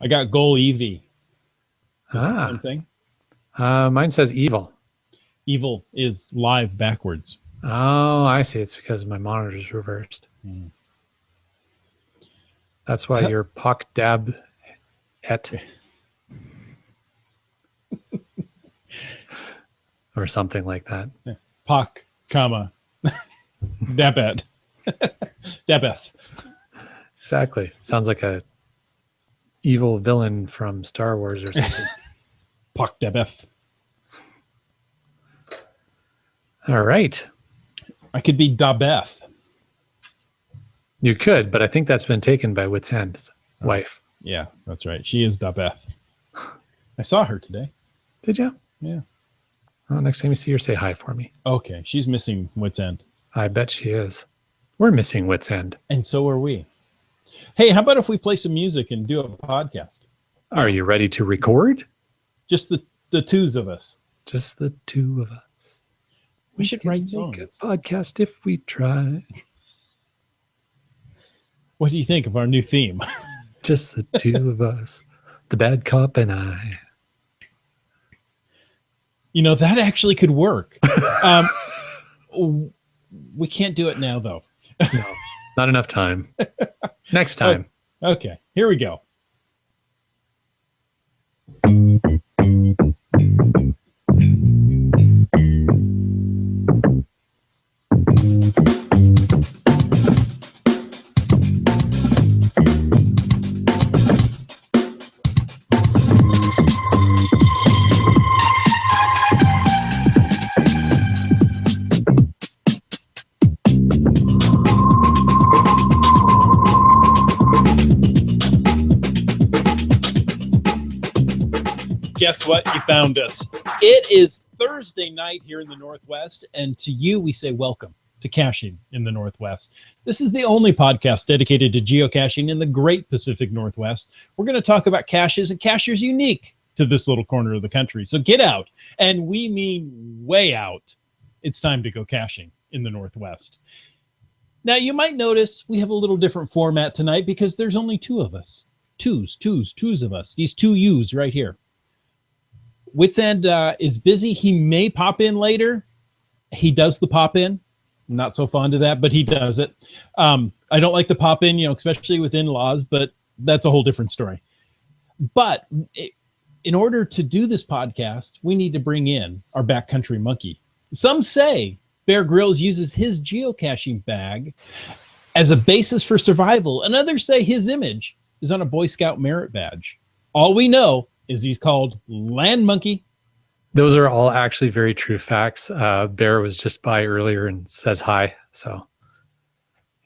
I got Goal Evie. Ah. Same thing. Mine says evil. Evil is live backwards. Oh, I see. It's because my monitor's reversed. Mm. That's why you're pock dab et. Or something like that. Pock, comma, Dabet. Dabeth. Exactly. Sounds like a evil villain from Star Wars or something. Pock Dabeth. All right. I could be Dabeth. You could, but I think that's been taken by Wit's End's wife. Yeah, that's right. She is Dabeth. I saw her today. Did you? Yeah. Well, next time you see her, say hi for me. Okay, she's missing Wit's End. I bet she is. We're missing Wit's End. And so are we. Hey, how about if we play some music and do a podcast? Are you ready to record? Just the twos of us. Just the two of us. We should write songs. songs. A podcast if we try. What do you think of our new theme? Just the two of us. The bad cop and I. You know, that actually could work. We can't do it now, though. No, not enough time. Next time. Okay, here we go. Guess what? You found us. It is Thursday night here in the Northwest, and to you, we say welcome to Caching in the Northwest. This is the only podcast dedicated to geocaching in the great Pacific Northwest. We're going to talk about caches and caches unique to this little corner of the country. So get out, and we mean way out. It's time to go caching in the Northwest. Now, you might notice we have a little different format tonight because there's only two of us. Twos of us. These two U's right here. Wit's End is busy. He may pop in later. He does the pop in. I'm not so fond of that, but he does it. I don't like the pop in, especially with in-laws, but that's a whole different story. But in order to do this podcast, we need to bring in our backcountry monkey. Some say Bear Grylls uses his geocaching bag as a basis for survival, and others say his image is on a Boy Scout merit badge. All we know is he's called Land Monkey. Those are all actually very true facts. Bear was just by earlier and says hi. So,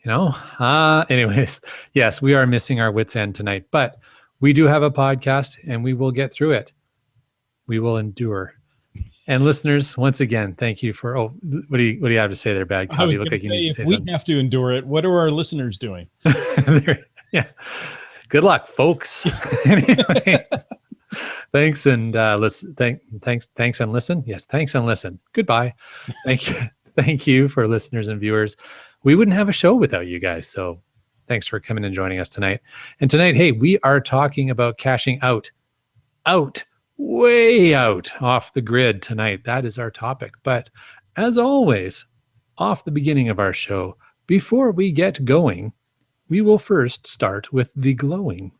anyways, yes, we are missing our Wit's End tonight, but we do have a podcast and we will get through it. We will endure. And listeners, once again, thank you for, what do you have to say there, Bad Cop? You look like you need to say something. We have to endure it. What are our listeners doing? Yeah. Good luck, folks. Anyways. Thanks and listen. Thanks and listen. Yes, thanks and listen. Goodbye. Thank you for listeners and viewers. We wouldn't have a show without you guys. So thanks for coming and joining us tonight. And tonight, hey, we are talking about caching out, way out off the grid tonight. That is our topic. But as always, off the beginning of our show, before we get going, we will first start with the glowing.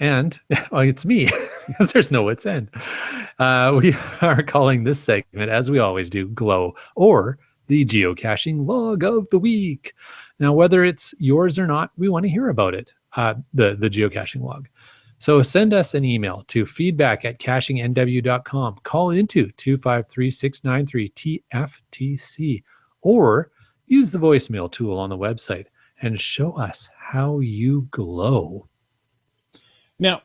And it's me, because there's no Wit's End. We are calling this segment, as we always do, Glow, or the geocaching log of the week. Now, whether it's yours or not, we want to hear about it, the geocaching log. So send us an email to feedback@cachingnw.com. Call into 253-693-TFTC, or use the voicemail tool on the website and show us how you glow. Now,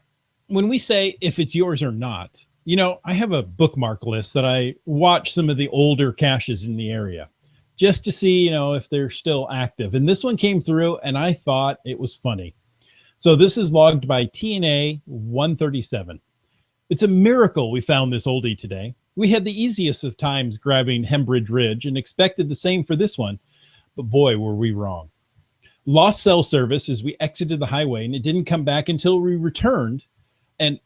when we say if it's yours or not, I have a bookmark list that I watch some of the older caches in the area just to see, if they're still active. And this one came through and I thought it was funny. So this is logged by TNA 137. It's a miracle we found this oldie today. We had the easiest of times grabbing Hembridge Ridge and expected the same for this one, but boy, were we wrong. lost cell service as we exited the highway, and it didn't come back until we returned. And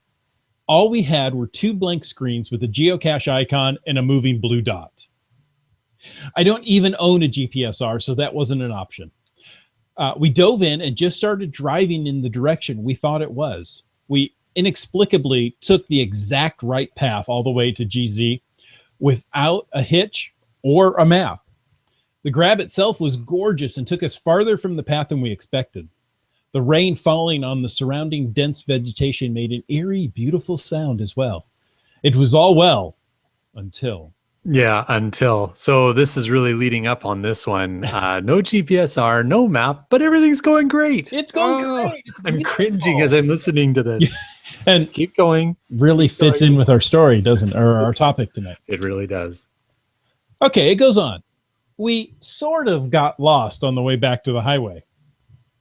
all we had were 2 blank screens with a geocache icon and a moving blue dot. I don't even own a GPSR, so that wasn't an option. We dove in and just started driving in the direction we thought it was. We inexplicably took the exact right path all the way to GZ without a hitch or a map. The grab itself was gorgeous and took us farther from the path than we expected. The rain falling on the surrounding dense vegetation made an eerie, beautiful sound as well. It was all well until... Yeah, until. So this is really leading up on this one. No GPSR, no map, but everything's going great. It's going great. It's I'm cringing as I'm listening to this. And keep going. Really fits in with our story, doesn't it? Or our topic tonight. It really does. Okay, it goes on. We sort of got lost on the way back to the highway.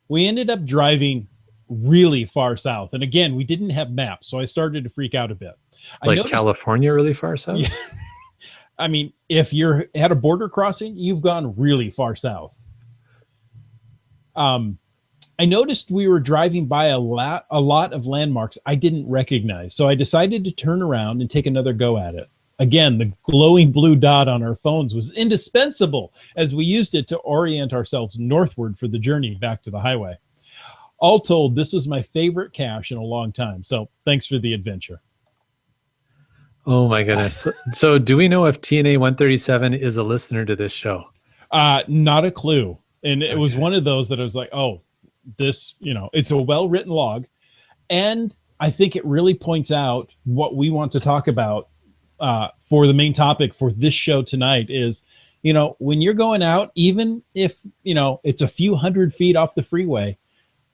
We ended up driving really far south. And again, we didn't have maps, so I started to freak out a bit. Like California really far south? Yeah. I mean, if you're at a border crossing, you've gone really far south. I noticed we were driving by a lot of landmarks I didn't recognize, so I decided to turn around and take another go at it. Again, the glowing blue dot on our phones was indispensable as we used it to orient ourselves northward for the journey back to the highway. All told, this was my favorite cache in a long time, so thanks for the adventure. Oh my goodness. So do we know if TNA 137 is a listener to this show? Not a clue. And it was one of those that I was like, oh, this, it's a well-written log. And I think it really points out what we want to talk about for the main topic for this show tonight is, when you're going out, even if, it's a few hundred feet off the freeway,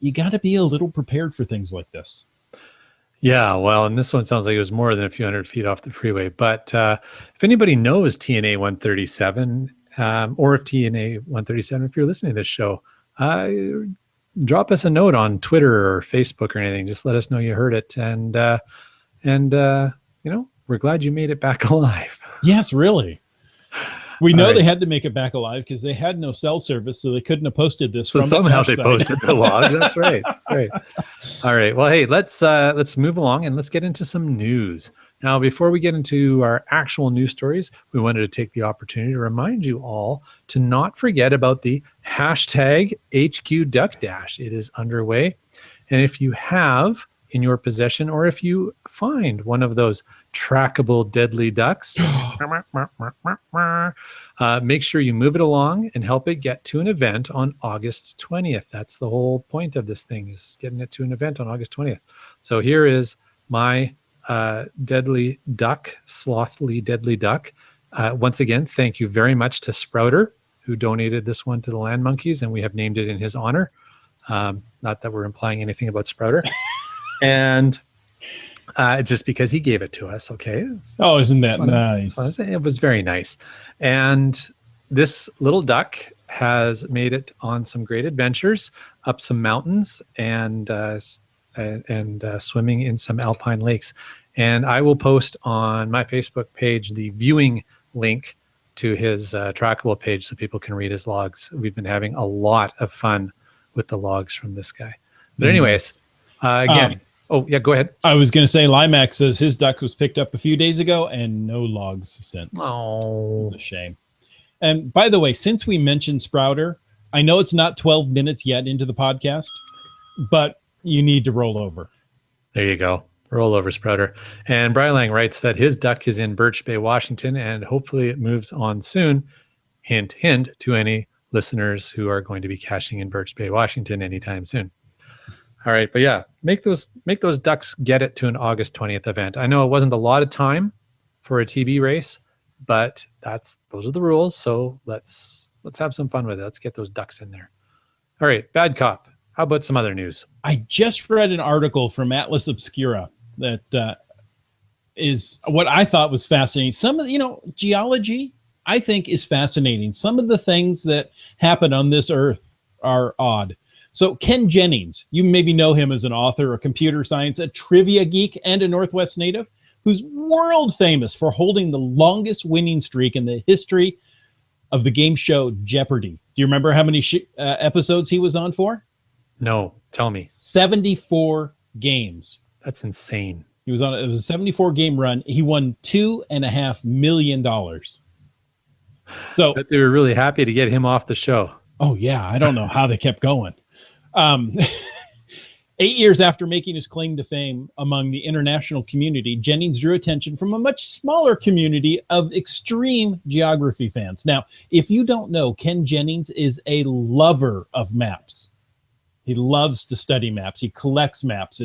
you got to be a little prepared for things like this. Yeah, well, and this one sounds like it was more than a few hundred feet off the freeway. But if anybody knows TNA 137, or if TNA 137, if you're listening to this show, drop us a note on Twitter or Facebook or anything. Just let us know you heard it, and we're glad you made it back alive. Yes, really. We know they had to make it back alive because they had no cell service, so they couldn't have posted this. So somehow they posted the log. That's right. Right. All right. Well, hey, let's move along and let's get into some news. Now, before we get into our actual news stories, we wanted to take the opportunity to remind you all to not forget about the hashtag HQ Duck Dash. It is underway. And if you have in your possession, or if you find one of those trackable deadly ducks, make sure you move it along and help it get to an event on August 20th. That's the whole point of this thing, is getting it to an event on August 20th. So here is my deadly duck, slothly deadly duck. Once again, thank you very much to Sprouter, who donated this one to the Land Monkeys, and we have named it in his honor. Not that we're implying anything about Sprouter. And just because he gave it to us, okay? Isn't that nice? It was very nice. And this little duck has made it on some great adventures, up some mountains and swimming in some alpine lakes. And I will post on my Facebook page the viewing link to his trackable page so people can read his logs. We've been having a lot of fun with the logs from this guy. But anyways, again, go ahead. I was going to say, Limax says his duck was picked up a few days ago and no logs since. Oh, it's a shame. And by the way, since we mentioned Sprouter, I know it's not 12 minutes yet into the podcast, but you need to roll over. There you go. Roll over, Sprouter. And Brian Lang writes that his duck is in Birch Bay, Washington, and hopefully it moves on soon. Hint, hint to any listeners who are going to be caching in Birch Bay, Washington anytime soon. All right, but yeah, make those ducks get it to an August 20th event. I know it wasn't a lot of time for a TB race, but those are the rules. So let's have some fun with it. Let's get those ducks in there. All right, Bad Cop. How about some other news? I just read an article from Atlas Obscura that is what I thought was fascinating. Some of geology, I think, is fascinating. Some of the things that happen on this earth are odd. So Ken Jennings, you maybe know him as an author, a computer science, a trivia geek, and a NorthWest native who's world famous for holding the longest winning streak in the history of the game show Jeopardy! you remember how many episodes he was on for? No, tell me. 74 games. That's insane. He was on. It was a 74 game run. He won $2.5 million. So But they were really happy to get him off the show. Oh yeah, I don't know how they kept going. 8 years after making his claim to fame among the international community, Jennings drew attention from a much smaller community of extreme geography fans. Now, if you don't know, Ken Jennings is a lover of maps. He loves to study maps. He collects maps.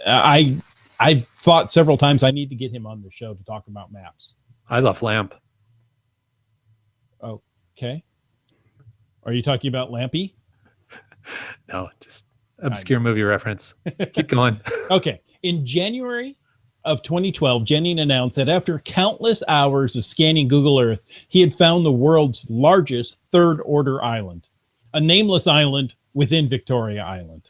I've thought several times I need to get him on the show to talk about maps. I love LAMP. Okay. Are you talking about Lampy? No, just obscure movie reference. Keep going. Okay. In January of 2012, Jennings announced that after countless hours of scanning Google Earth, he had found the world's largest third-order island, a nameless island within Victoria Island.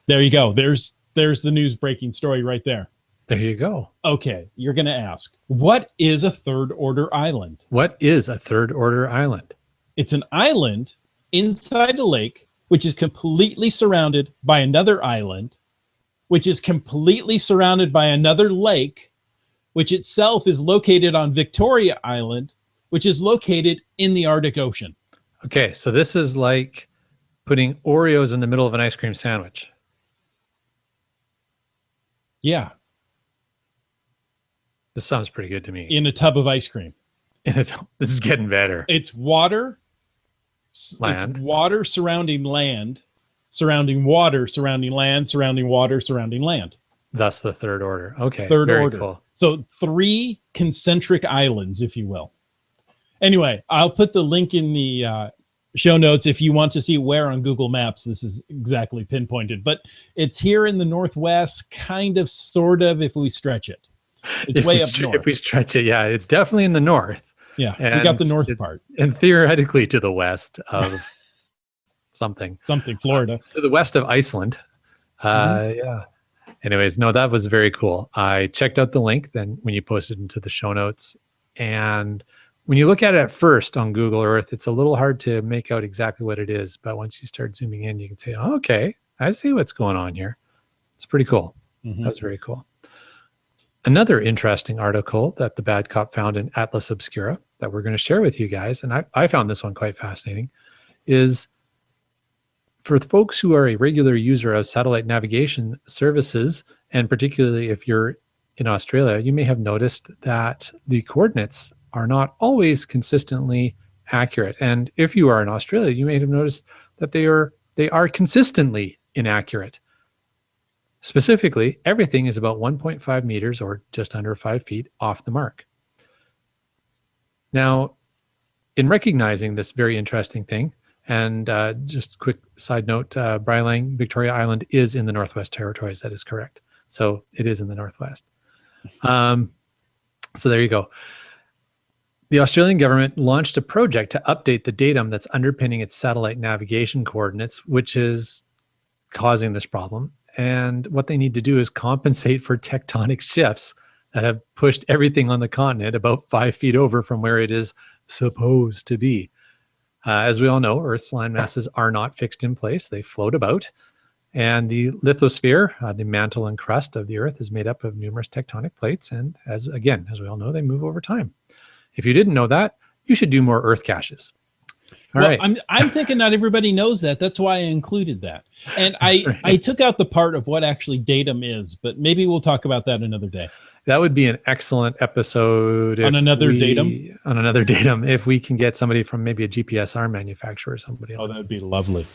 There you go. There's the news-breaking story right there. There you go. Okay, you're going to ask, what is a third-order island? What is a third-order island? It's an island inside a lake, which is completely surrounded by another island, which is completely surrounded by another lake, which itself is located on Victoria Island, which is located in the Arctic Ocean. Okay, so this is like putting Oreos in the middle of an ice cream sandwich. Yeah. This sounds pretty good to me. In a tub of ice cream. This is getting better. It's water. Land. It's water surrounding land, surrounding water, surrounding land, surrounding water, surrounding land. Thus the third order. Okay. Third very order. Cool. So 3 concentric islands, if you will. Anyway, I'll put the link in the show notes if you want to see where on Google Maps this is exactly pinpointed. But it's here in the Northwest, kind of, sort of, if we stretch it. It's way up north. If we stretch it, yeah, it's definitely in the north. Yeah, we got the north part. And theoretically to the west of something. Something, Florida. To the west of Iceland. Yeah. Anyways, no, that was very cool. I checked out the link then when you posted into the show notes. And when you look at it at first on Google Earth, it's a little hard to make out exactly what it is. But once you start zooming in, you can say, oh, okay, I see what's going on here. It's pretty cool. Mm-hmm. That was very cool. Another interesting article that the Bad Cop found in Atlas Obscura that we're going to share with you guys, and I found this one quite fascinating, is for folks who are a regular user of satellite navigation services, and particularly if you're in Australia, you may have noticed that the coordinates are not always consistently accurate. And if you are in Australia, you may have noticed that they are consistently inaccurate. Specifically, everything is about 1.5 meters or just under 5 feet off the mark. Now, in recognizing this very interesting thing, and just a quick side note, Brylang, Victoria Island is in the Northwest Territories. That is correct. So it is in the Northwest. So there you go. The Australian government launched a project to update the datum that's underpinning its satellite navigation coordinates, which is causing this problem. And what they need to do is compensate for tectonic shifts that have pushed everything on the continent about 5 feet over from where it is supposed to be. As we all know, Earth's land masses are not fixed in place. They float about. And the lithosphere, the mantle and crust of the Earth, is made up of numerous tectonic plates. And as we all know, they move over time. If you didn't know that, you should do more Earth caches. All right. I'm thinking not everybody knows that. That's why I included that. And I took out the part of what actually datum is, but maybe we'll talk about that another day. That would be an excellent episode. On another datum? On another datum, if we can get somebody from maybe a GPSR manufacturer or somebody. Oh, that would be lovely.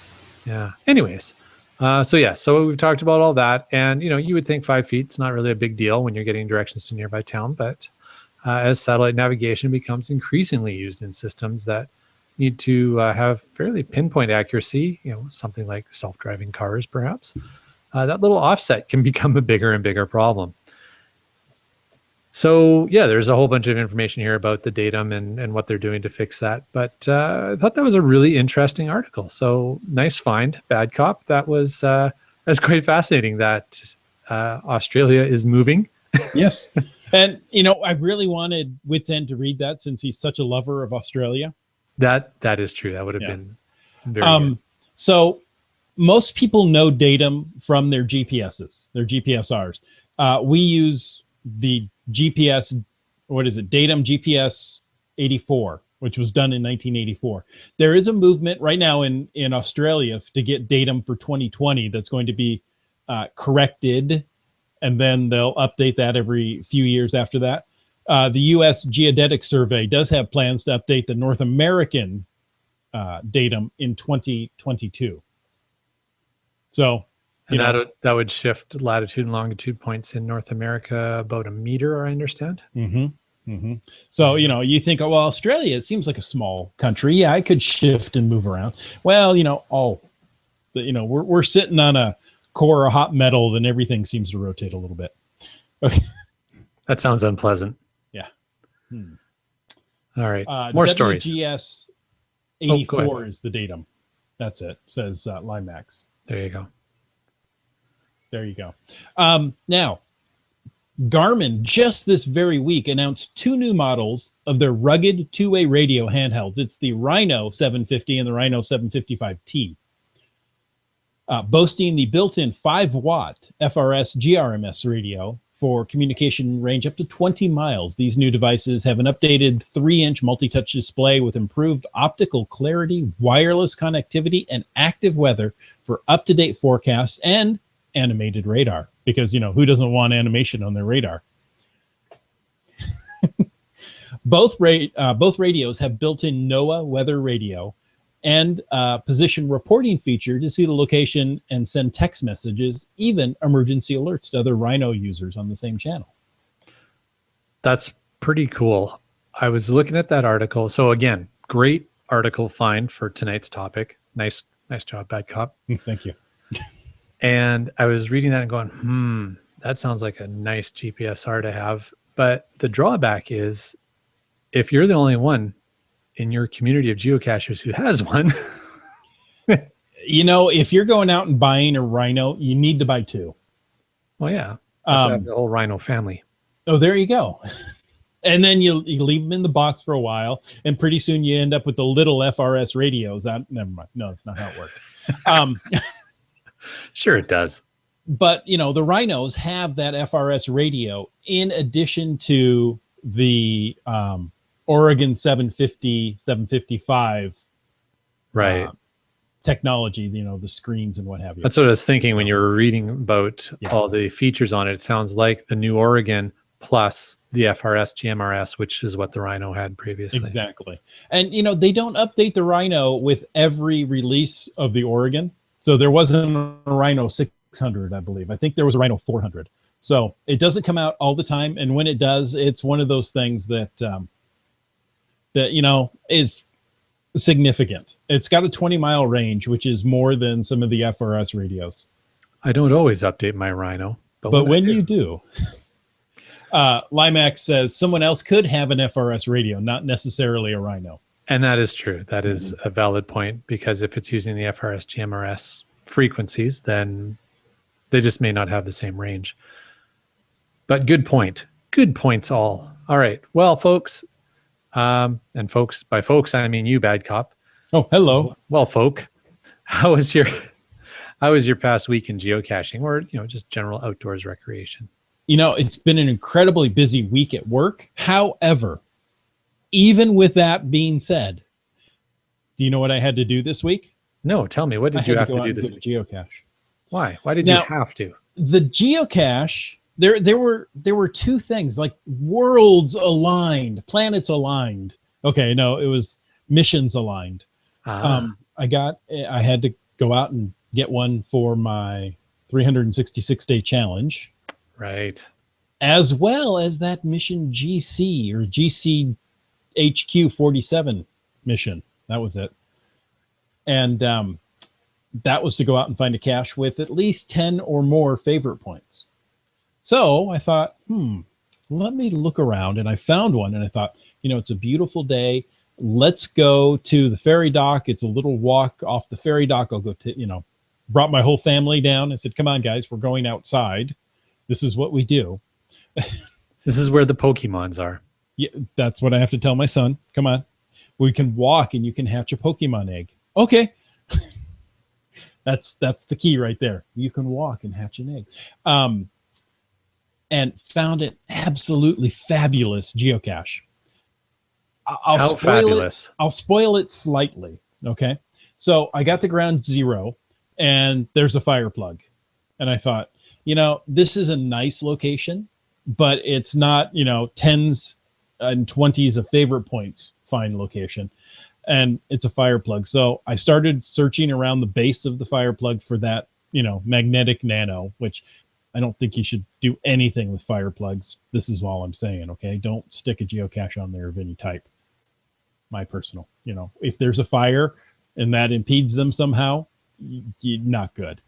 Yeah. Anyways, so we've talked about all that. And, you would think 5 feet is not really a big deal when you're getting directions to nearby town. But as satellite navigation becomes increasingly used in systems that need to have fairly pinpoint accuracy, something like self-driving cars, perhaps, that little offset can become a bigger and bigger problem. So yeah, there's a whole bunch of information here about the datum and what they're doing to fix that. But I thought that was a really interesting article. So nice find, Bad Cop. That's quite fascinating that Australia is moving. Yes. And, I really wanted Wits End to read that since he's such a lover of Australia. That is true. That would have been very good. So most people know datum from their GPSs, their GPSRs. We use the GPS, what is it? Datum GPS 84, which was done in 1984. There is a movement right now in Australia to get datum for 2020 that's going to be corrected, and then they'll update that every few years after that. The U.S. Geodetic Survey does have plans to update the North American datum in 2022. So, and that would shift latitude and longitude points in North America about a meter, I understand. Mm-hmm. Mm-hmm. So, you think, well, Australia, it seems like a small country. Yeah, I could shift and move around. Well, we're sitting on a core of hot metal, then everything seems to rotate a little bit. Okay. That sounds unpleasant. Yeah. All right. More stories. WGS 84 is the datum. That's it, says Limax. There you go. Now, Garmin just this very week announced 2 new models of their rugged two-way radio handhelds. It's the Rhino 750 and the Rhino 755T. Boasting the built-in 5-watt FRS GRMS radio for communication range up to 20 miles. These new devices have an updated 3-inch multi-touch display with improved optical clarity, wireless connectivity, and active weather for up-to-date forecasts and animated radar. Because, who doesn't want animation on their radar? Both radios have built-in NOAA weather radio and position reporting feature to see the location and send text messages, even emergency alerts to other Rhino users on the same channel. That's pretty cool. I was looking at that article. So again, great article find for tonight's topic. Nice job, Bad Cop. Thank you. And I was reading that and going, that sounds like a nice GPSR to have. But the drawback is, if you're the only one in your community of geocachers who has one, if you're going out and buying a Rhino, you need to buy 2. Well, yeah, have the whole Rhino family. Oh, there you go. And then you leave them in the box for a while, and pretty soon you end up with the little FRS radios. Never mind. No, that's not how it works. Sure it does. But, the Rhinos have that FRS radio in addition to the Oregon 750, 755 right technology, the screens and what have you. That's what I was thinking when you were reading about all the features on it. It sounds like the new Oregon plus the FRS GMRS, which is what the Rhino had previously. Exactly. And, they don't update the Rhino with every release of the Oregon. So there wasn't a Rhino 600, I believe. I think there was a Rhino 400. So it doesn't come out all the time. And when it does, it's one of those things that is significant. It's got a 20-mile range, which is more than some of the FRS radios. I don't always update my Rhino. But when you do, Limax says someone else could have an FRS radio, not necessarily a Rhino. And that is true. That is a valid point, because if it's using the FRS GMRS frequencies, then they just may not have the same range. But good point. Good points all. All right. Well, folks, and folks, by folks, I mean you, Bad Cop. Oh, hello. So, well, folk, how was your past week in geocaching, or, just general outdoors recreation? It's been an incredibly busy week at work. However, even with that being said, do you know what I had to do this week? No, tell me. What did you have to do this week? Geocache. Why? Why did you have to? The geocache, there were 2 things, like worlds aligned, planets aligned. Okay, no, it was missions aligned. I had to go out and get one for my 366-day challenge. Right. As well as that mission GC or GC HQ 47 mission. That was it. And that was to go out and find a cache with at least 10 or more favorite points. So I thought, let me look around, and I found one, and I thought, it's a beautiful day. Let's go to the ferry dock. It's a little walk off the ferry dock. I'll go to, brought my whole family down. I said, come on, guys, we're going outside. This is what we do. This is where the Pokemons are. Yeah, that's what I have to tell my son. Come on. We can walk and you can hatch a Pokemon egg. Okay. That's the key right there. You can walk and hatch an egg. And found an absolutely fabulous geocache. How fabulous. I'll spoil it slightly. Okay. So I got to ground zero and there's a fire plug. And I thought, this is a nice location, but it's not, 10s and 20s of favorite points fine location. And it's a fire plug. So I started searching around the base of the fire plug for that, magnetic nano, which I don't think you should do anything with fire plugs. This is all I'm saying. Okay. Don't stick a geocache on there of any type. My personal, if there's a fire and that impedes them somehow, not good.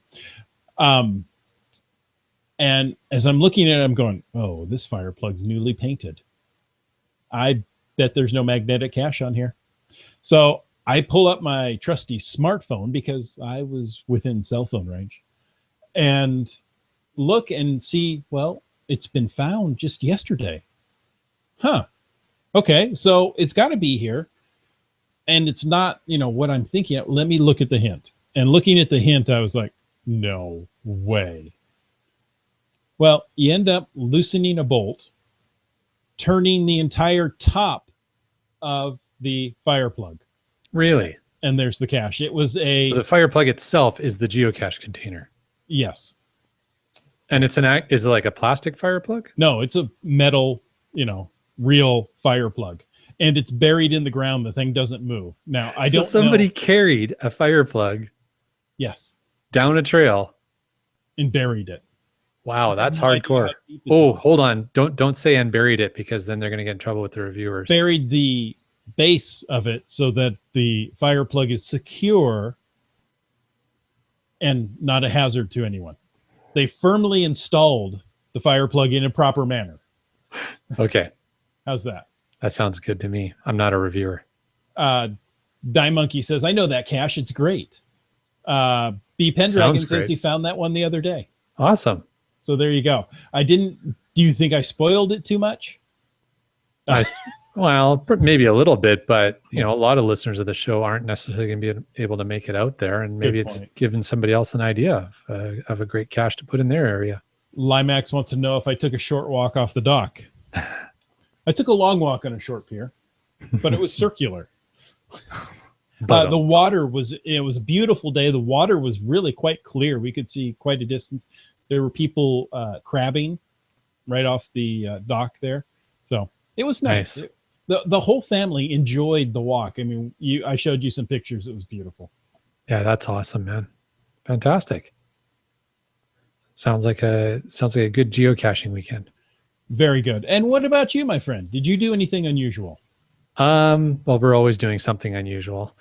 And as I'm looking at it, I'm going, oh, this fire plug's newly painted. I bet there's no magnetic cache on here. So I pull up my trusty smartphone because I was within cell phone range and look and see, well, it's been found just yesterday. Huh. Okay. So it's got to be here. And it's not, what I'm thinking. Let me look at the hint. And looking at the hint, I was like, no way. Well, you end up loosening a bolt, turning the entire top of the fire plug. Really? And there's the cache. It was So the fire plug itself is the geocache container. Yes. And is it like a plastic fire plug? No, it's a metal, real fire plug. And it's buried in the ground. The thing doesn't move. Now, I don't know. Somebody carried a fire plug. Yes. Down a trail. And buried it. Wow, that's hardcore. Oh, hold on. Don't say and buried it because then they're going to get in trouble with the reviewers. Buried the base of it so that the fire plug is secure and not a hazard to anyone. They firmly installed the fire plug in a proper manner. Okay. How's that? That sounds good to me. I'm not a reviewer. Die Monkey says, I know that cache. It's great. B Pendragon says he found that one the other day. Awesome. So there you go. Do you think I spoiled it too much? Well, maybe a little bit, but a lot of listeners of the show aren't necessarily going to be able to make it out there. And maybe it's giving somebody else an idea of a great cache to put in their area. Limax wants to know if I took a short walk off the dock. I took a long walk on a short pier, but it was circular. The water it was a beautiful day. The water was really quite clear. We could see quite a distance. There were people crabbing right off the dock there. So it was nice. The whole family enjoyed the walk. I mean, I showed you some pictures. It was beautiful. Yeah, that's awesome, man. Fantastic. Sounds like a good geocaching weekend. Very good. And what about you, my friend? Did you do anything unusual? Well, we're always doing something unusual.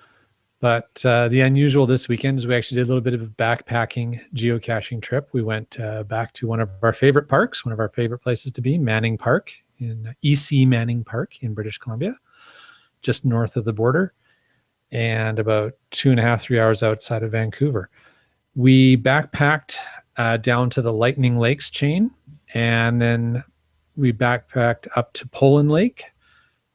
But the unusual this weekend is we actually did a little bit of a backpacking geocaching trip. We went back to one of our favorite parks, one of our favorite places to be, Manning Park, in EC Manning Park in British Columbia, just north of the border, and about 2.5, 3 hours outside of Vancouver. We backpacked down to the Lightning Lakes chain, and then we backpacked up to Poland Lake.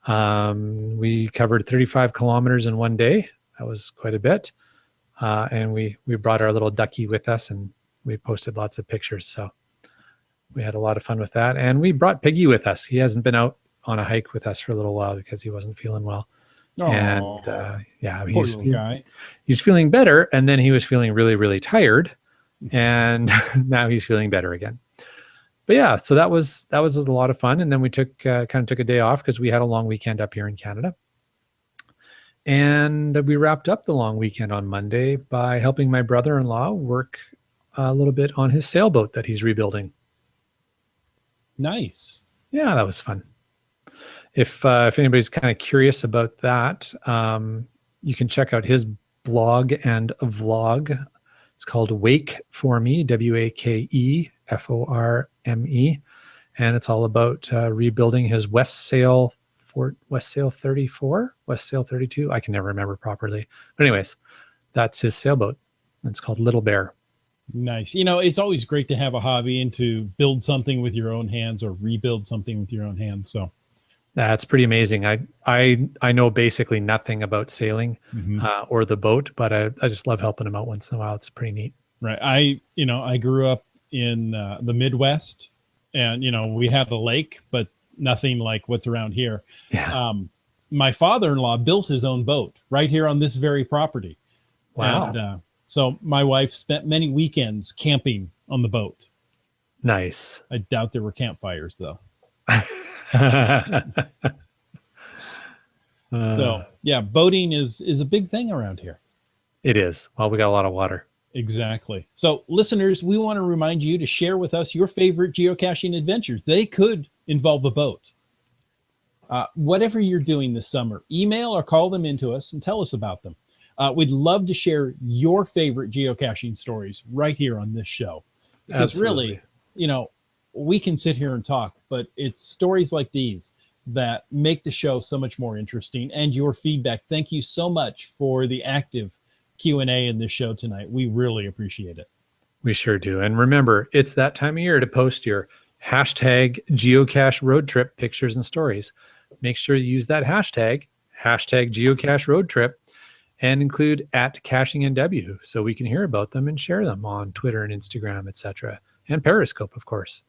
We covered 35 kilometers in one day. That was quite a bit. And we brought our little ducky with us and we posted lots of pictures. So we had a lot of fun with that. And we brought Piggy with us. He hasn't been out on a hike with us for a little while because he wasn't feeling well. Aww. And he's feeling better. And then he was feeling really, really tired. And now he's feeling better again. But yeah, so that was a lot of fun. And then we took a day off because we had a long weekend up here in Canada. And we wrapped up the long weekend on Monday by helping my brother-in-law work a little bit on his sailboat that he's rebuilding. Nice. Yeah, that was fun. If anybody's kind of curious about that, you can check out his blog and vlog. It's called Wake For Me, WakeForme. And it's all about rebuilding his West Sail 34, West Sail 32. I can never remember properly. But anyways, that's his sailboat. It's called Little Bear. Nice. It's always great to have a hobby and to build something with your own hands or rebuild something with your own hands. So That's pretty amazing. I know basically nothing about sailing or the boat, but I just love helping them out once in a while. It's pretty neat. Right. I grew up in the Midwest, and, we had a lake, but nothing like what's around here. Yeah. My father-in-law built his own boat right here on this very property. Wow. And, so my wife spent many weekends camping on the boat. Nice. I doubt there were campfires though. So yeah, boating is a big thing around here. It is. Well, we got a lot of water. Exactly. So listeners, we want to remind you to share with us your favorite geocaching adventures. They could involve a boat. Whatever you're doing this summer, email or call them into us and tell us about them. We'd love to share your favorite geocaching stories right here on this show. Because Absolutely. really, we can sit here and talk, but it's stories like these that make the show so much more interesting, and your feedback. Thank you so much for the active Q&A in this show tonight. We really appreciate it. We sure do. And remember, it's that time of year to post your hashtag geocache road trip pictures and stories. Make sure you use that hashtag geocache road trip, and include @CachingNW so we can hear about them and share them on Twitter and Instagram, etc., and Periscope, of course.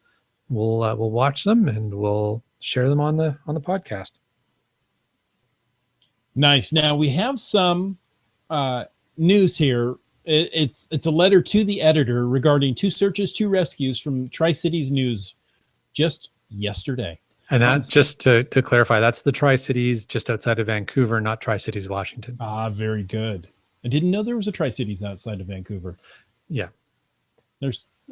We'll watch them and we'll share them on the podcast. Nice. Now we have some news here. It's a letter to the editor regarding 2 searches, 2 rescues from Tri-Cities News just yesterday. And that, just to clarify, that's the Tri-Cities just outside of Vancouver, not Tri-Cities, Washington. Very good. I didn't know there was a Tri-Cities outside of Vancouver. Yeah.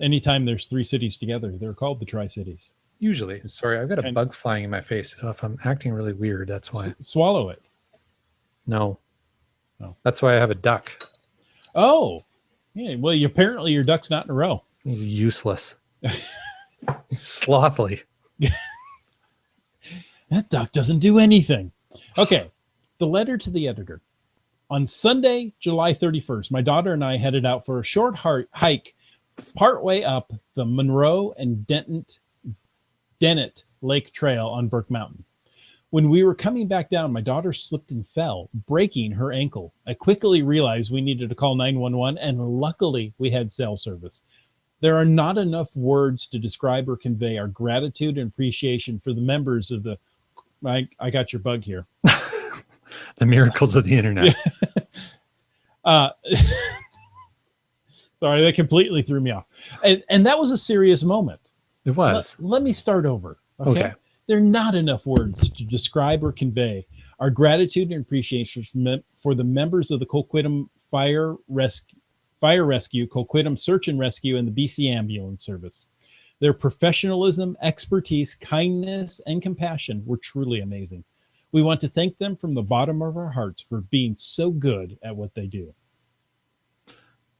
Anytime there's 3 cities together, they're called the Tri-Cities. Usually. Sorry, I've got a bug flying in my face. So if I'm acting really weird, that's why. Swallow it. No. Oh. That's why I have a duck. Oh. Yeah. Well, apparently your duck's not in a row. He's useless. He's slothly. That duck doesn't do anything. Okay. The letter to the editor. On Sunday, July 31st, my daughter and I headed out for a short hike partway up the Monroe and Dennett Lake Trail on Burke Mountain. When we were coming back down, my daughter slipped and fell, breaking her ankle. I quickly realized we needed to call 911, and luckily we had cell service. There are not enough words to describe or convey our gratitude and appreciation for the members of the... I got your bug here. The miracles of the internet. Sorry, that completely threw me off. And that was a serious moment. It was. Let me start over. Okay. There are not enough words to describe or convey our gratitude and appreciation for the members of the Coquitlam Fire Rescue, Coquitlam Search and Rescue, and the BC Ambulance Service. Their professionalism, expertise, kindness, and compassion were truly amazing. We want to thank them from the bottom of our hearts for being so good at what they do.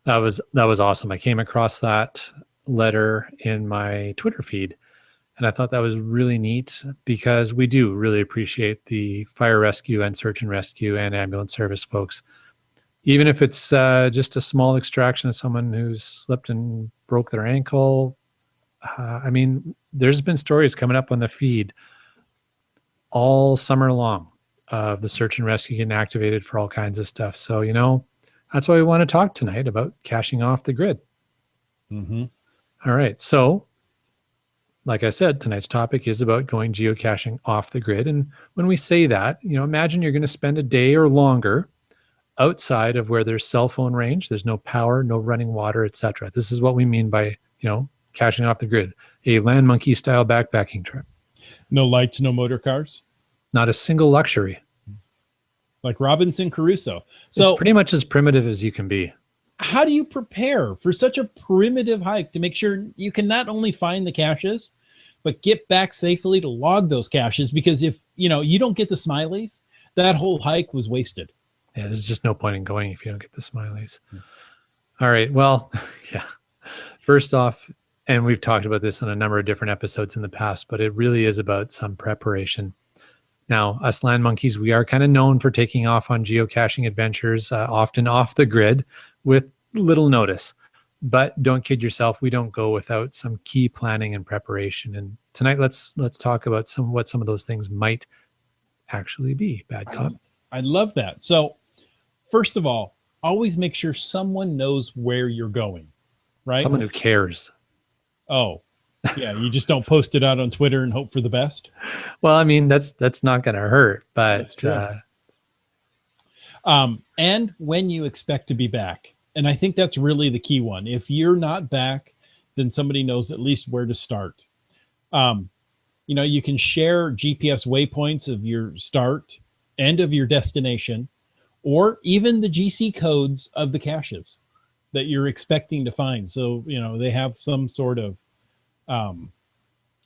That was awesome. I came across that letter in my Twitter feed, and I thought that was really neat because we do really appreciate the fire rescue and search and rescue and ambulance service folks. Even if it's just a small extraction of someone who's slipped and broke their ankle. I mean, there's been stories coming up on the feed all summer long of the search and rescue getting activated for all kinds of stuff. So, that's why we want to talk tonight about caching off the grid. Mm-hmm. All right. So, like I said, tonight's topic is about going geocaching off the grid. And when we say that, imagine you're going to spend a day or longer outside of where there's cell phone range, there's no power, no running water, etc. This is what we mean by, caching off the grid, a land monkey style backpacking trip. No lights, no motor cars. Not a single luxury. Like Robinson Crusoe. So it's pretty much as primitive as you can be. How do you prepare for such a primitive hike to make sure you can not only find the caches, but get back safely to log those caches? Because if you don't get the smileys, that whole hike was wasted. Yeah, there's just no point in going if you don't get the smileys. All right. Well, yeah. First off, and we've talked about this on a number of different episodes in the past, but it really is about some preparation. Now, us land monkeys, we are kind of known for taking off on geocaching adventures, often off the grid with little notice. But don't kid yourself, we don't go without some key planning and preparation. And tonight, let's talk about what some of those things might actually be. Bad cop. I love that. So first of all, always make sure someone knows where you're going, right? Someone who cares. Oh, yeah. You just don't post it out on Twitter and hope for the best. Well, I mean, that's not going to hurt, but That's true. And when you expect to be back. And I think that's really the key one. If you're not back, then somebody knows at least where to start. You can share GPS waypoints of your start and of your destination, or even the GC codes of the caches that you're expecting to find. So, they have some sort of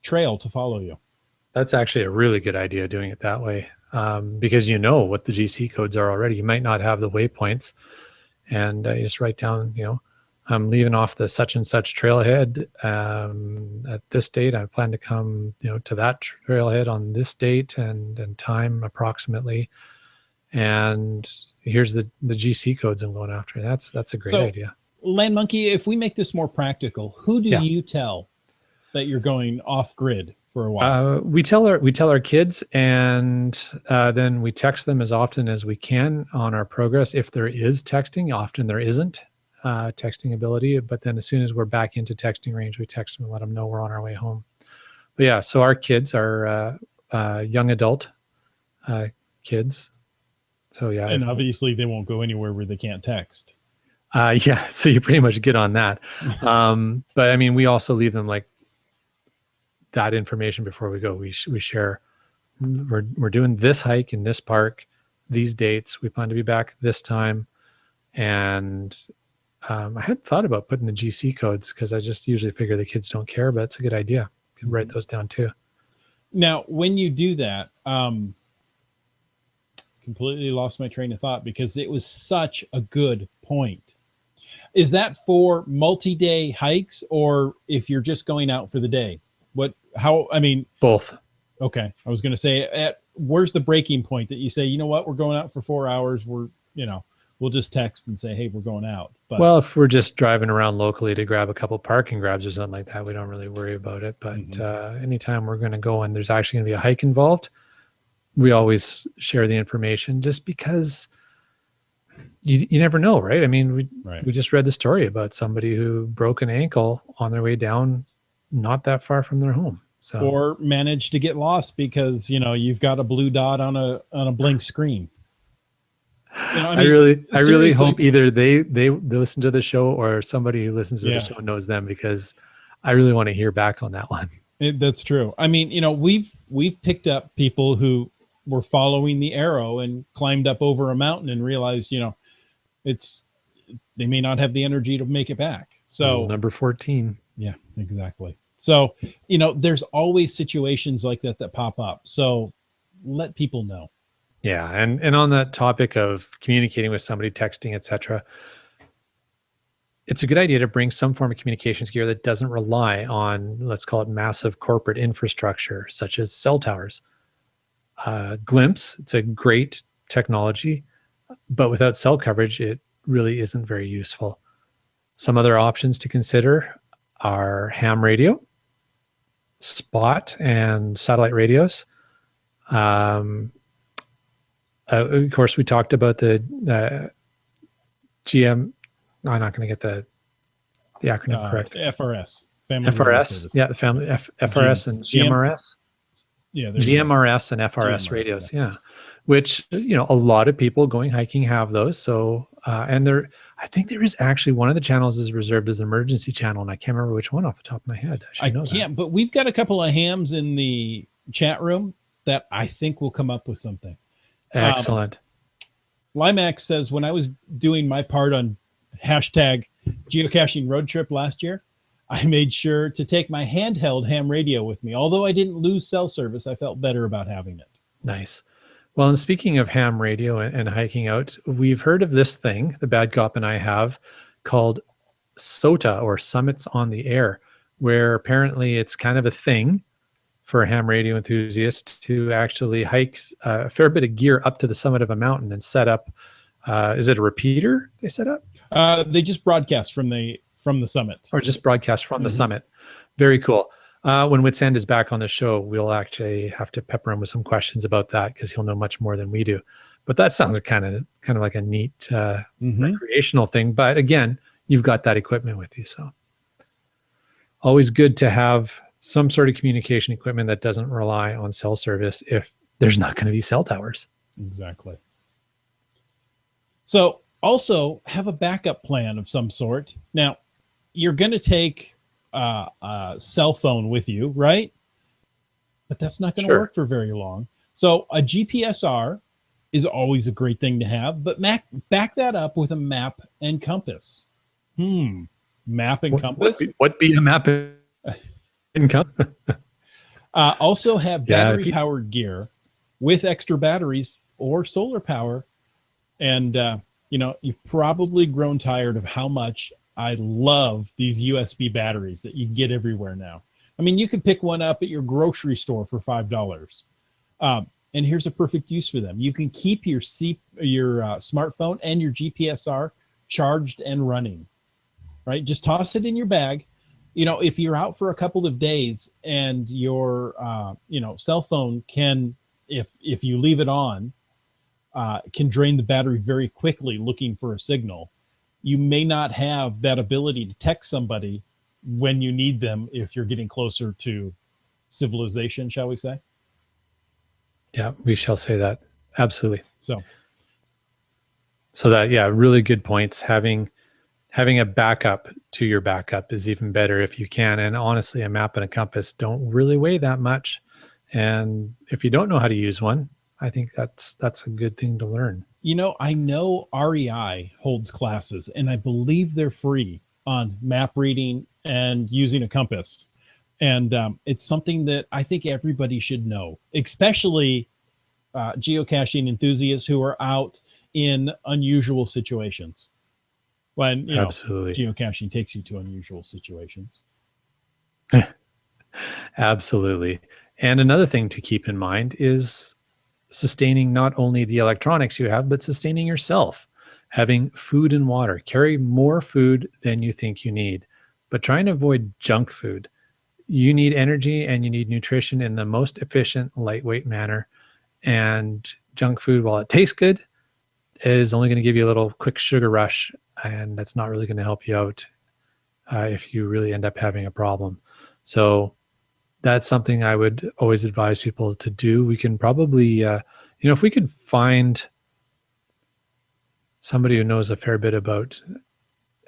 trail to follow you. That's actually a really good idea, doing it that way, because you know what the GC codes are already. You might not have the waypoints, and you just write down, I'm leaving off the such and such trailhead at this date. I plan to come, to that trailhead on this date and time approximately. And here's the GC codes I'm going after. That's a great idea. Land Monkey, if we make this more practical, who do you tell that you're going off grid for a while? We tell our kids, and then we text them as often as we can on our progress. If there is texting, often there isn't texting ability, but then as soon as we're back into texting range, we text them and let them know we're on our way home. But yeah, so our kids are young adult kids. So yeah, and obviously they won't go anywhere where they can't text. Yeah, so you pretty much get on that. But I mean, we also leave them like that information before we go. We share, we're doing this hike in this park, these dates. We plan to be back this time, and I hadn't thought about putting the GC codes because I just usually figure the kids don't care, but it's a good idea. You can write those down too. Now, when you do that, completely lost my train of thought because it was such a good point. Is that for multi-day hikes, or if you're just going out for the day? Both. Okay. I was going to say, where's the breaking point that you say, you know what, we're going out for 4 hours. We'll just text and say, hey, we're going out. But well, if we're just driving around locally to grab a couple parking grabs or something like that, we don't really worry about it. But anytime we're going to go and there's actually going to be a hike involved, we always share the information, just because you never know, right? I mean, we just read the story about somebody who broke an ankle on their way down, not that far from their home. So, or managed to get lost because, you've got a blue dot on a blank screen. I really hope either they listen to the show or somebody who listens to the show knows them, because I really want to hear back on that one. That's true. I mean, we've picked up people who were following the arrow and climbed up over a mountain and realized, they may not have the energy to make it back. So number 14. Yeah, exactly. So, there's always situations like that pop up. So let people know. Yeah. And on that topic of communicating with somebody, texting, etc., it's a good idea to bring some form of communications gear that doesn't rely on, let's call it, massive corporate infrastructure, such as cell towers. Glimpse, it's a great technology, but without cell coverage, it really isn't very useful. Some other options to consider are ham radio, spot and satellite radios. Of course, we talked about the GM. I'm not going to get the acronym correct. FRS. FRS. Yeah, the family FRS and GMRS. Yeah, GMRS and FRS radios. Yeah, which a lot of people going hiking have those. So and I think there is actually one of the channels is reserved as an emergency channel, and I can't remember which one off the top of my head. I can't, but we've got a couple of hams in the chat room that I think will come up with something. Excellent. Limax says, when I was doing my part on hashtag geocaching road trip last year, I made sure to take my handheld ham radio with me. Although I didn't lose cell service, I felt better about having it. Nice. Well, and speaking of ham radio and hiking out, we've heard of this thing, the Bad Cop and I have, called SOTA, or Summits on the Air, where apparently it's kind of a thing for a ham radio enthusiast to actually hike a fair bit of gear up to the summit of a mountain and set up. Is it a repeater they set up? They just broadcast from the summit. Or just broadcast from the summit. Very cool. When Witsand is back on the show, we'll actually have to pepper him with some questions about that because he'll know much more than we do. But that sounds kind of like a neat recreational thing. But again, you've got that equipment with you, so always good to have some sort of communication equipment that doesn't rely on cell service if there's not going to be cell towers. Exactly. So also have a backup plan of some sort. Now, you're going to take a cell phone with you, right? But that's not going to work for very long. So a GPSR is always a great thing to have, but back that up with a map and compass. Map and compass? What be a map and compass? Also have battery-powered gear with extra batteries or solar power. And, you've probably grown tired of how much I love these USB batteries that you get everywhere now. I mean, you can pick one up at your grocery store for $5. And here's a perfect use for them. You can keep your smartphone and your GPSR charged and running, right? Just toss it in your bag. If you're out for a couple of days and your, cell phone can, if you leave it on, can drain the battery very quickly looking for a signal. You may not have that ability to text somebody when you need them if you're getting closer to civilization, shall we say? Yeah, we shall say that. Absolutely. So that, really good points. Having a backup to your backup is even better if you can. And honestly, a map and a compass don't really weigh that much. And if you don't know how to use one, I think that's a good thing to learn. I know REI holds classes, and I believe they're free on map reading and using a compass. And it's something that I think everybody should know, especially geocaching enthusiasts who are out in unusual situations. When Absolutely. Geocaching takes you to unusual situations. Absolutely. And another thing to keep in mind is sustaining not only the electronics you have, but sustaining yourself. Having food and water. Carry more food than you think you need, but try and avoid junk food. You need energy and you need nutrition in the most efficient, lightweight manner. And junk food, while it tastes good, is only going to give you a little quick sugar rush, and that's not really going to help you out if you really end up having a problem. So that's something I would always advise people to do. We can probably, if we could find somebody who knows a fair bit about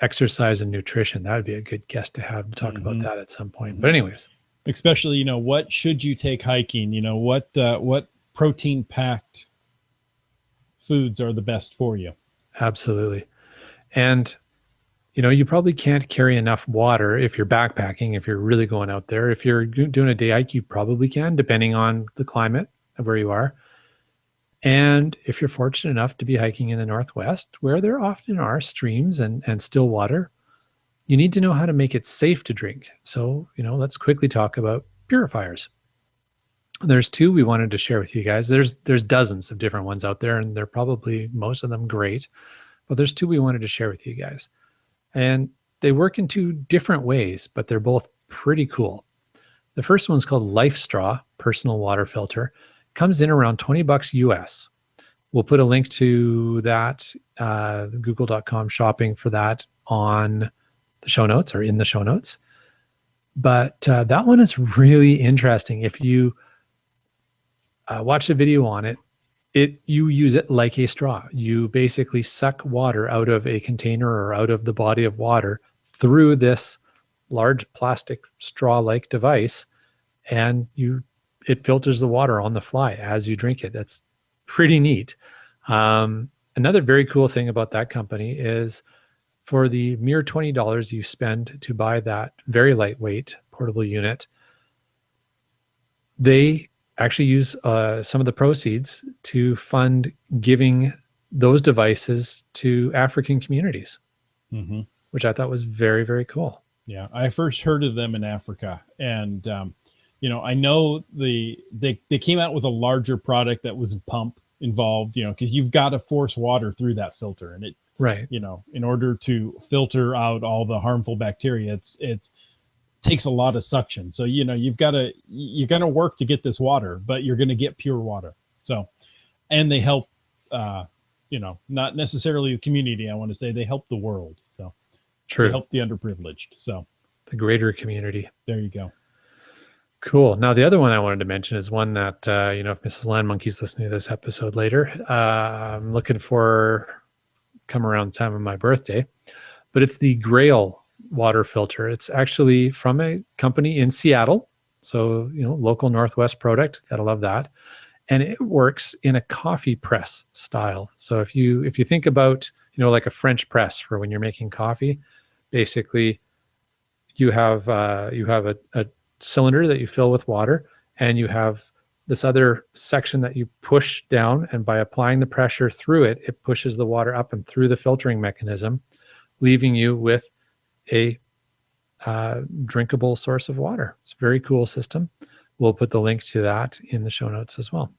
exercise and nutrition, that would be a good guest to have to talk about that at some point. But anyways, especially, what should you take hiking? What protein packed foods are the best for you? Absolutely. And you probably can't carry enough water if you're backpacking, if you're really going out there. If you're doing a day hike, you probably can, depending on the climate of where you are. And if you're fortunate enough to be hiking in the Northwest, where there often are streams and still water, you need to know how to make it safe to drink. So, let's quickly talk about purifiers. There's two we wanted to share with you guys. There's dozens of different ones out there, and they're probably most of them great. But there's two we wanted to share with you guys. And they work in two different ways, but they're both pretty cool. The first one's called Life Straw Personal Water Filter. Comes in around $20 US. We'll put a link to that, google.com shopping for that on the show notes or in the show notes. But that one is really interesting. If you watch the video on it, you use it like a straw. You basically suck water out of a container or out of the body of water through this large plastic straw-like device, and it filters the water on the fly as you drink it. That's pretty neat. Another very cool thing about that company is for the mere $20 you spend to buy that very lightweight portable unit, they actually use some of the proceeds to fund giving those devices to African communities, which I thought was very, very cool. Yeah, I first heard of them in Africa, and I know they came out with a larger product that was a pump involved, because you've got to force water through that filter, and it right, in order to filter out all the harmful bacteria, it's takes a lot of suction. So, you're going to work to get this water, but you're going to get pure water. So, and they help, not necessarily the community. I want to say they help the world. So True. They help the underprivileged. So the greater community. There you go. Cool. Now, the other one I wanted to mention is one that, if Mrs. Land Monkey's listening to this episode later, I'm looking for come around the time of my birthday, but it's the Grail water filter. It's actually from a company in Seattle. So, local Northwest product. Gotta love that. And it works in a coffee press style. So if you think about, like a French press for when you're making coffee, basically you have a cylinder that you fill with water, and you have this other section that you push down, and by applying the pressure through it, it pushes the water up and through the filtering mechanism, leaving you with a drinkable source of water. It's a very cool system. We'll put the link to that in the show notes as well.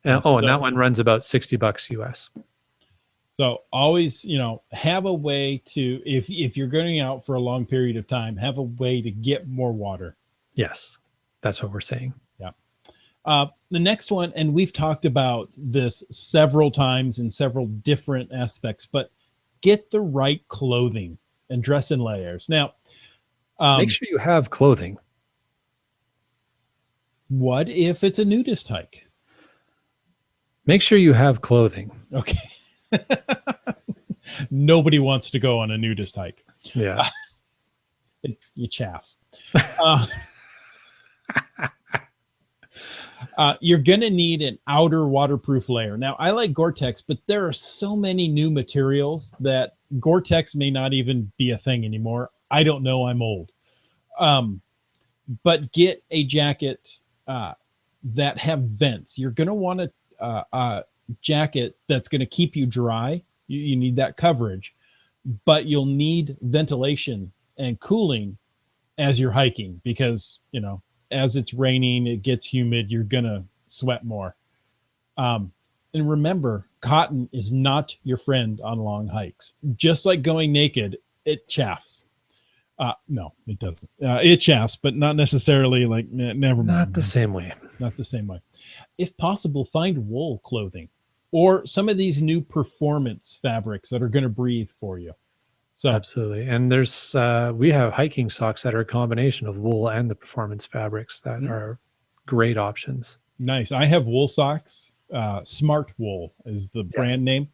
And, and that one runs about $60 US. So always, have a way to, if you're going out for a long period of time, have a way to get more water. Yes, that's what we're saying. Yeah. The next one, and we've talked about this several times in several different aspects, but get the right clothing and dress in layers. Now, make sure you have clothing. What if it's a nudist hike? Make sure you have clothing. Okay. Nobody wants to go on a nudist hike. Yeah. You chaff. You're going to need an outer waterproof layer. Now, I like Gore-Tex, but there are so many new materials that Gore-Tex may not even be a thing anymore. I don't know. I'm old. But get a jacket that have vents. You're going to want a jacket that's going to keep you dry. You need that coverage, but you'll need ventilation and cooling as you're hiking, because, as it's raining, it gets humid, you're going to sweat more. And remember, cotton is not your friend on long hikes. Just like going naked, it chafes. No, it doesn't. It chafes, but not necessarily like, never mind. Not the same way. Not the same way. If possible, find wool clothing or some of these new performance fabrics that are going to breathe for you. So absolutely. And there's, we have hiking socks that are a combination of wool and the performance fabrics that are great options. Nice. I have wool socks. Smart Wool is the brand name.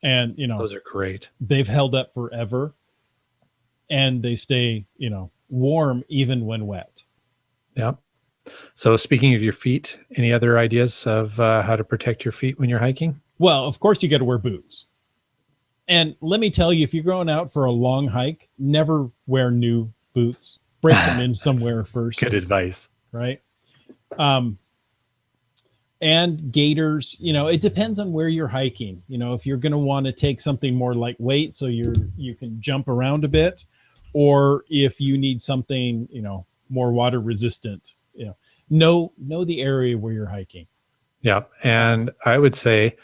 And, those are great. They've held up forever, and they stay, warm even when wet. Yep. So speaking of your feet, any other ideas of how to protect your feet when you're hiking? Well, of course you got to wear boots. And let me tell you, if you're going out for a long hike, never wear new boots. Break them in somewhere first. Good advice. Right? And gaiters, it depends on where you're hiking. If you're going to want to take something more lightweight so you can jump around a bit, or if you need something, more water resistant, know the area where you're hiking. Yeah. And I would say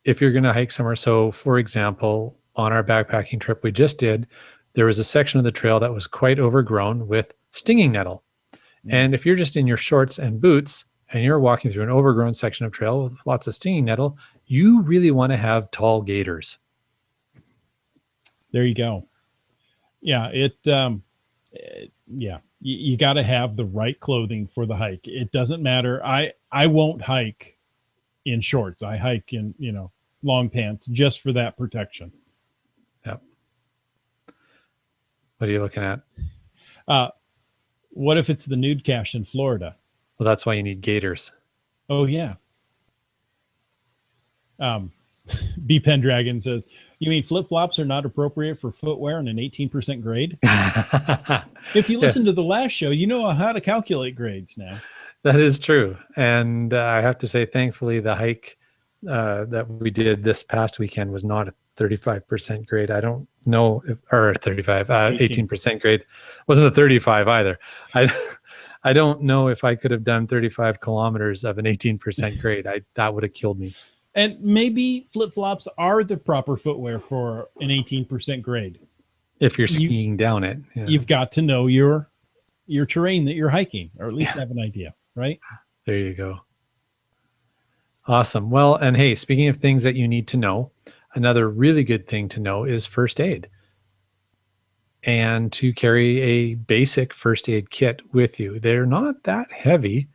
if you're going to hike somewhere, so for example, on our backpacking trip we just did, there was a section of the trail that was quite overgrown with stinging nettle. Mm-hmm. And if you're just in your shorts and boots and you're walking through an overgrown section of trail with lots of stinging nettle, you really want to have tall gaiters. There you go. Yeah, you got to have the right clothing for the hike. It doesn't matter. I won't hike in shorts. I hike in, long pants just for that protection. Yep. What are you looking at? What if it's the nude cache in Florida? Well, that's why you need gaiters. Oh, yeah. B Pendragon says, you mean flip-flops are not appropriate for footwear in an 18% grade? If you listen to the last show, you know how to calculate grades now. That is true. And I have to say, thankfully, the hike that we did this past weekend was not a 35% grade. I don't know if, or 18% grade. Wasn't a 35 either. I don't know if I could have done 35 kilometers of an 18% grade. That would have killed me. And maybe flip-flops are the proper footwear for an 18% grade. If you're skiing down it. Yeah. You've got to know your terrain that you're hiking, or at least have an idea, right? There you go. Awesome. Well, and hey, speaking of things that you need to know, another really good thing to know is first aid. And to carry a basic first aid kit with you. They're not that heavy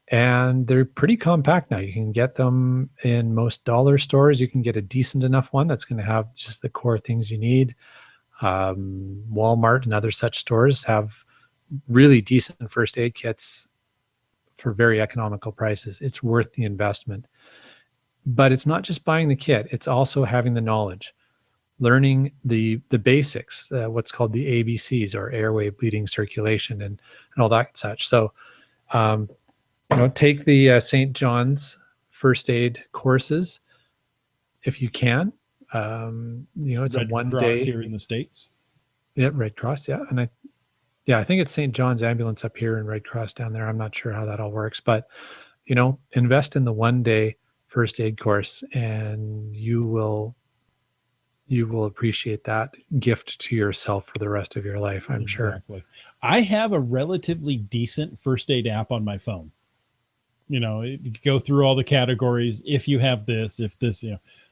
and they're pretty compact now. You can get them in most dollar stores. You can get a decent enough one that's going to have just the core things you need. Walmart and other such stores have really decent first aid kits for very economical prices. It's worth the investment. But it's not just buying the kit, it's also having the knowledge, learning the basics, what's called the ABCs, or airway, bleeding, circulation, and all that such. So, take the St. John's first aid courses if you can. It's Red a 1 Cross day here in the States. Yeah, Red Cross. Yeah. And I think it's St. John's Ambulance up here and Red Cross down there. I'm not sure how that all works, but invest in the 1 day first aid course and you will appreciate that gift to yourself for the rest of your life, I'm sure. Exactly. I have a relatively decent first aid app on my phone. You go through all the categories. If you have this, if this,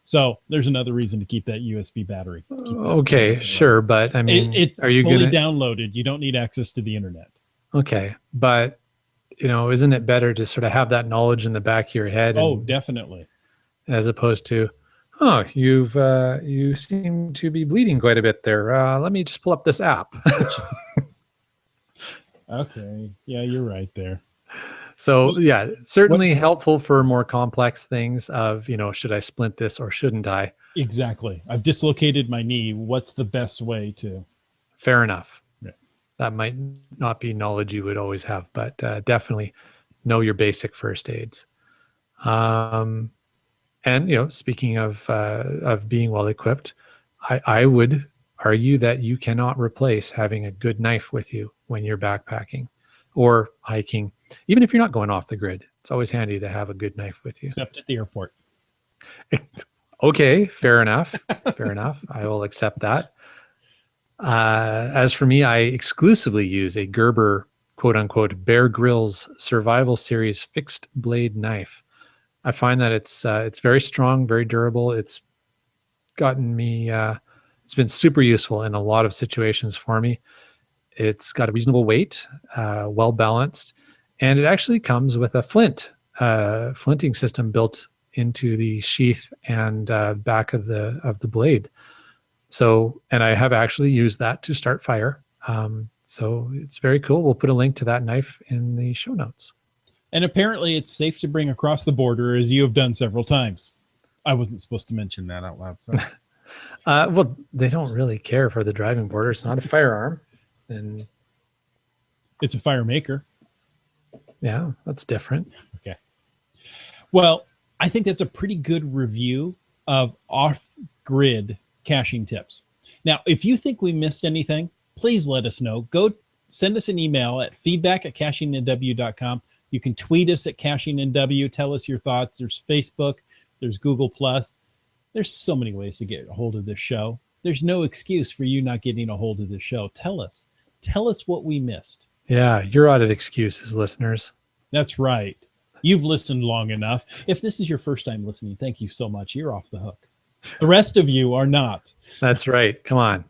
so there's another reason to keep that USB battery. Okay, sure. But I mean, it's are you fully going to downloaded? You don't need access to the internet. Okay. But isn't it better to sort of have that knowledge in the back of your head? Oh, definitely. As opposed to, oh, you seem to be bleeding quite a bit there. Let me just pull up this app. Okay. Yeah, you're right there. So yeah, certainly helpful for more complex things of, should I splint this or shouldn't I? Exactly. I've dislocated my knee. What's the best way to? Fair enough. Yeah. That might not be knowledge you would always have, but definitely know your basic first aids. And speaking of being well equipped, I would argue that you cannot replace having a good knife with you when you're backpacking or hiking. Even if you're not going off the grid, it's always handy to have a good knife with you. Except at the airport. Okay, fair enough. Fair enough. I will accept that. As for me, I exclusively use a Gerber, quote unquote, Bear Grylls Survival Series fixed blade knife. I find that it's very strong, very durable. It's gotten me, it's been super useful in a lot of situations for me. It's got a reasonable weight, well balanced, and it actually comes with a flinting system built into the sheath and back of the blade. So, and I have actually used that to start fire. So it's very cool. We'll put a link to that knife in the show notes. And apparently it's safe to bring across the border, as you have done several times. I wasn't supposed to mention that out loud. Sorry. Well, they don't really care for the driving border. It's not a firearm. And it's a fire maker. Yeah, that's different. Okay. Well, I think that's a pretty good review of off-grid caching tips. Now, if you think we missed anything, please let us know. Go send us an email at feedback@cachingNW.com. You can tweet us at cachingNW. Tell us your thoughts. There's Facebook. There's Google+. There's so many ways to get a hold of this show. There's no excuse for you not getting a hold of this show. Tell us. Tell us what we missed. Yeah, you're out of excuses, listeners. That's right. You've listened long enough. If this is your first time listening, thank you so much. You're off the hook. The rest of you are not. That's right. Come on.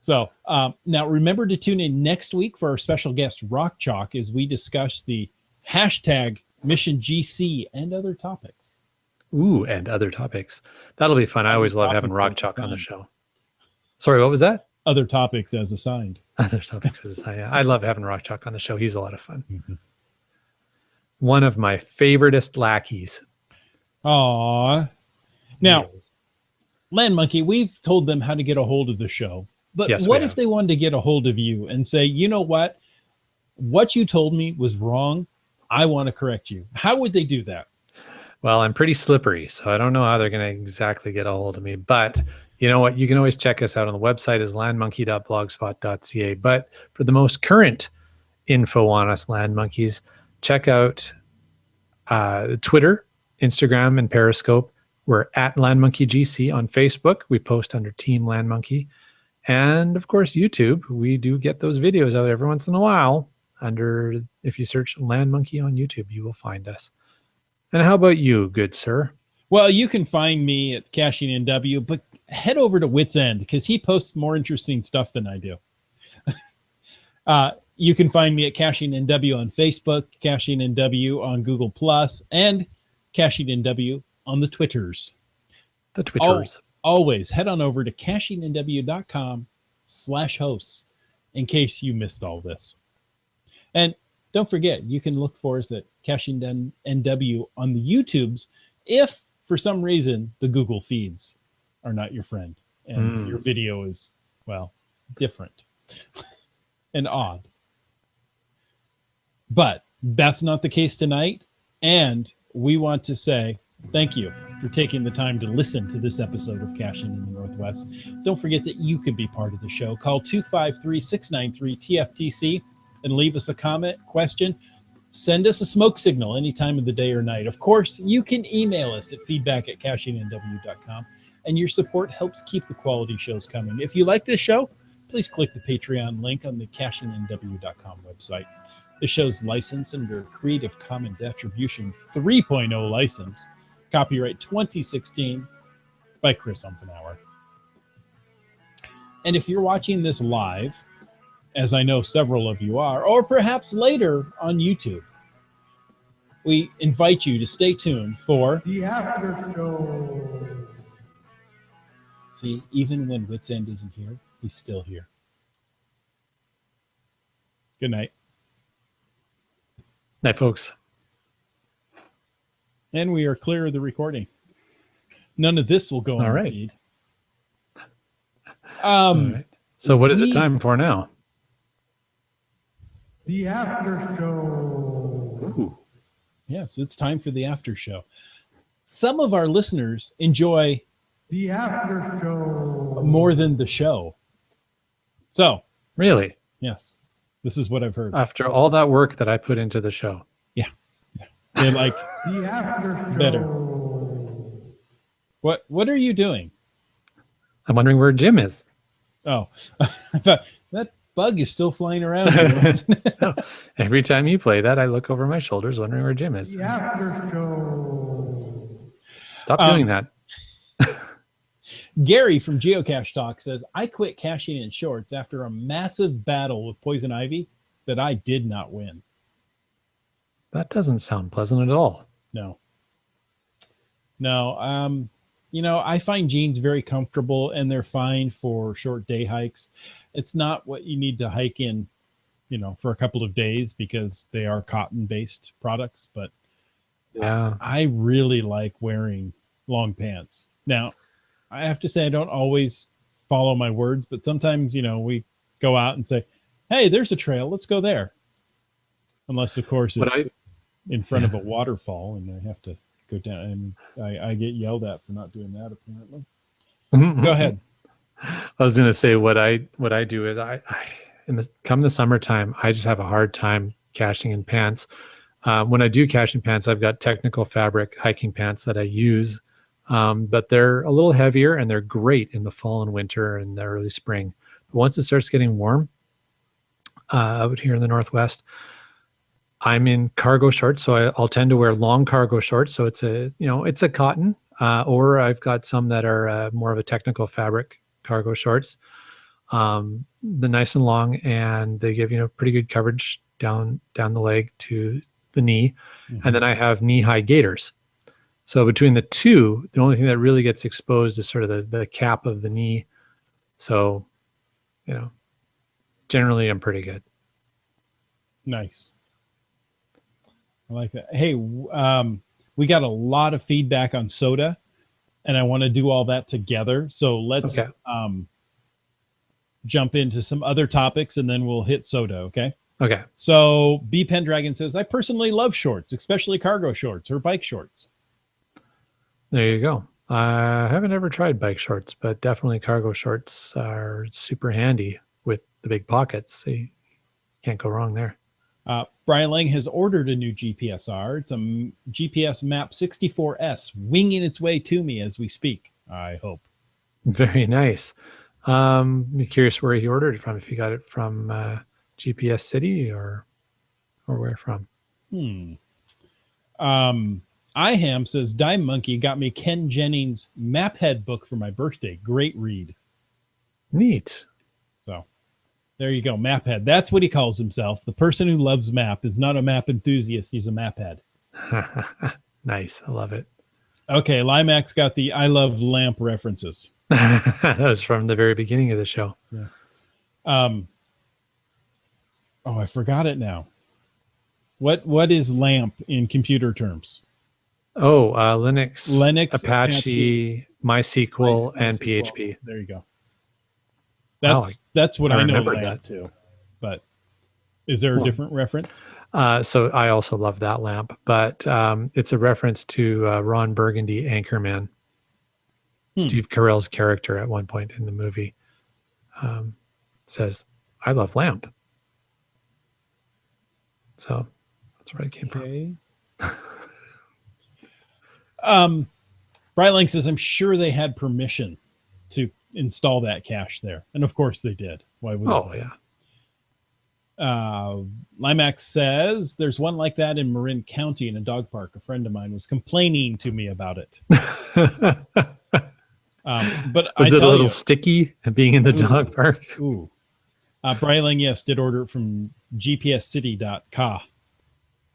So now remember to tune in next week for our special guest, Rock Chalk, as we discuss the hashtag Mission GC and other topics. Ooh, and other topics. That'll be fun. I always love having Rock Chalk on the show. Sorry, what was that? Other topics as assigned. Other topics as assigned. Yeah, I love having Rock Chalk on the show. He's a lot of fun. Mm-hmm. One of my favoriteest lackeys. Aw. Now, Land Monkey, we've told them how to get a hold of the show. But yes, what if they wanted to get a hold of you and say, you know what? What you told me was wrong. I want to correct you. How would they do that? Well, I'm pretty slippery, so I don't know how they're going to exactly get a hold of me. But you know what? You can always check us out on the website is landmonkey.blogspot.ca. But for the most current info on us, Land Monkeys, check out Twitter, Instagram, and Periscope We're at Land Monkey GC on Facebook. We post under Team Land Monkey. And of course, YouTube. We do get those videos out every once in a while. If you search Land Monkey on YouTube, you will find us. And how about you, good sir? Well, you can find me at Caching NW, but head over to Wits End because he posts more interesting stuff than I do. You can find me at Caching NW on Facebook, Caching NW on Google Plus, and Caching NW on the Twitters. The Twitters. Always head on over to cachingnw.com/hosts in case you missed all this. And don't forget, you can look for us at Caching NW on the YouTubes if, for some reason, the Google feeds are not your friend and your video is, well, different and odd. But that's not the case tonight. And we want to say thank you for taking the time to listen to this episode of Caching in the Northwest. Don't forget that you can be part of the show. Call 253-693-TFTC and leave us a comment, question. Send us a smoke signal any time of the day or night. Of course, you can email us at feedback@cachingnw.com, and your support helps keep the quality shows coming. If you like this show, please click the Patreon link on the cachingnw.com website. The show's licensed under Creative Commons Attribution 3.0 license, copyright 2016 by Chris Umfenauer. And if you're watching this live, as I know several of you are, or perhaps later on YouTube, we invite you to stay tuned for the after show. See, even when Wits End isn't here, he's still here. Good night. Night, folks. And we are clear of the recording. None of this will go on the feed. All right. So what is it time for now? The after show. Ooh. Yes, it's time for the after show. Some of our listeners enjoy the after show more than the show. So, really? Yes. This is what I've heard. After all that work that I put into the show. Yeah. They're like the after show. Better. What are you doing? I'm wondering where Jim is. Oh, I thought that bug is still flying around. Every time you play that, I look over my shoulders wondering where Jim is. The after show. Stop doing that. Gary from Geocache Talk says, I quit caching in shorts after a massive battle with poison ivy that I did not win. That doesn't sound pleasant at all. No. I find jeans very comfortable and they're fine for short day hikes. It's not what you need to hike in, for a couple of days because they are cotton-based products. But yeah, I really like wearing long pants. Now, I have to say I don't always follow my words, but sometimes, we go out and say, hey, there's a trail. Let's go there. Unless, of course, it's in front of a waterfall and I have to go down, and I get yelled at for not doing that, apparently. Go ahead. I was going to say what I do is come the summertime, I just have a hard time caching in pants. When I do cache in pants, I've got technical fabric hiking pants that I use, but they're a little heavier and they're great in the fall and winter and the early spring. But once it starts getting warm out here in the Northwest, I'm in cargo shorts, so I'll tend to wear long cargo shorts. So it's a cotton, or I've got some that are more of a technical fabric cargo shorts. They're nice and long, and they give pretty good coverage down the leg to the knee. Mm-hmm. And then I have knee-high gaiters. So between the two, the only thing that really gets exposed is sort of the cap of the knee. So, generally I'm pretty good. Nice. I like that. Hey, we got a lot of feedback on soda, and I want to do all that together. So let's jump into some other topics, and then we'll hit soda, okay? Okay. So B Pendragon says, I personally love shorts, especially cargo shorts or bike shorts. There you go. I haven't ever tried bike shorts, but definitely cargo shorts are super handy with the big pockets. So you can't go wrong there. Brian Lang has ordered a new GPSR. It's a GPS Map 64S, winging its way to me as we speak, I hope. Very nice. I'm curious where he ordered it from. If he got it from GPS City or where from. Iham says, Dime Monkey got me Ken Jennings' Maphead book for my birthday. Great read. Neat. So there you go. Maphead. That's what he calls himself. The person who loves map is not a map enthusiast. He's a maphead. Nice. I love it. Okay. Limax got the I love lamp references. That was from the very beginning of the show. Yeah. Oh, I forgot it now. What is lamp in computer terms? Oh, Linux, Apache, MySQL, and MySQL. PHP. There you go. Wow, That's what I I know remembered lamp that. too. But is there a different reference? So I also love that lamp, but it's a reference to Ron Burgundy, Anchorman. Steve Carell's character at one point in the movie says, I love lamp. So that's where it came from. Bright Link says, I'm sure they had permission to install that cache there. And of course they did. Why would they? Yeah. Limax says there's one like that in Marin County in a dog park. A friend of mine was complaining to me about it. But was it a little sticky being in the dog park? Ooh. Bryling, yes, did order it from gpscity.ca.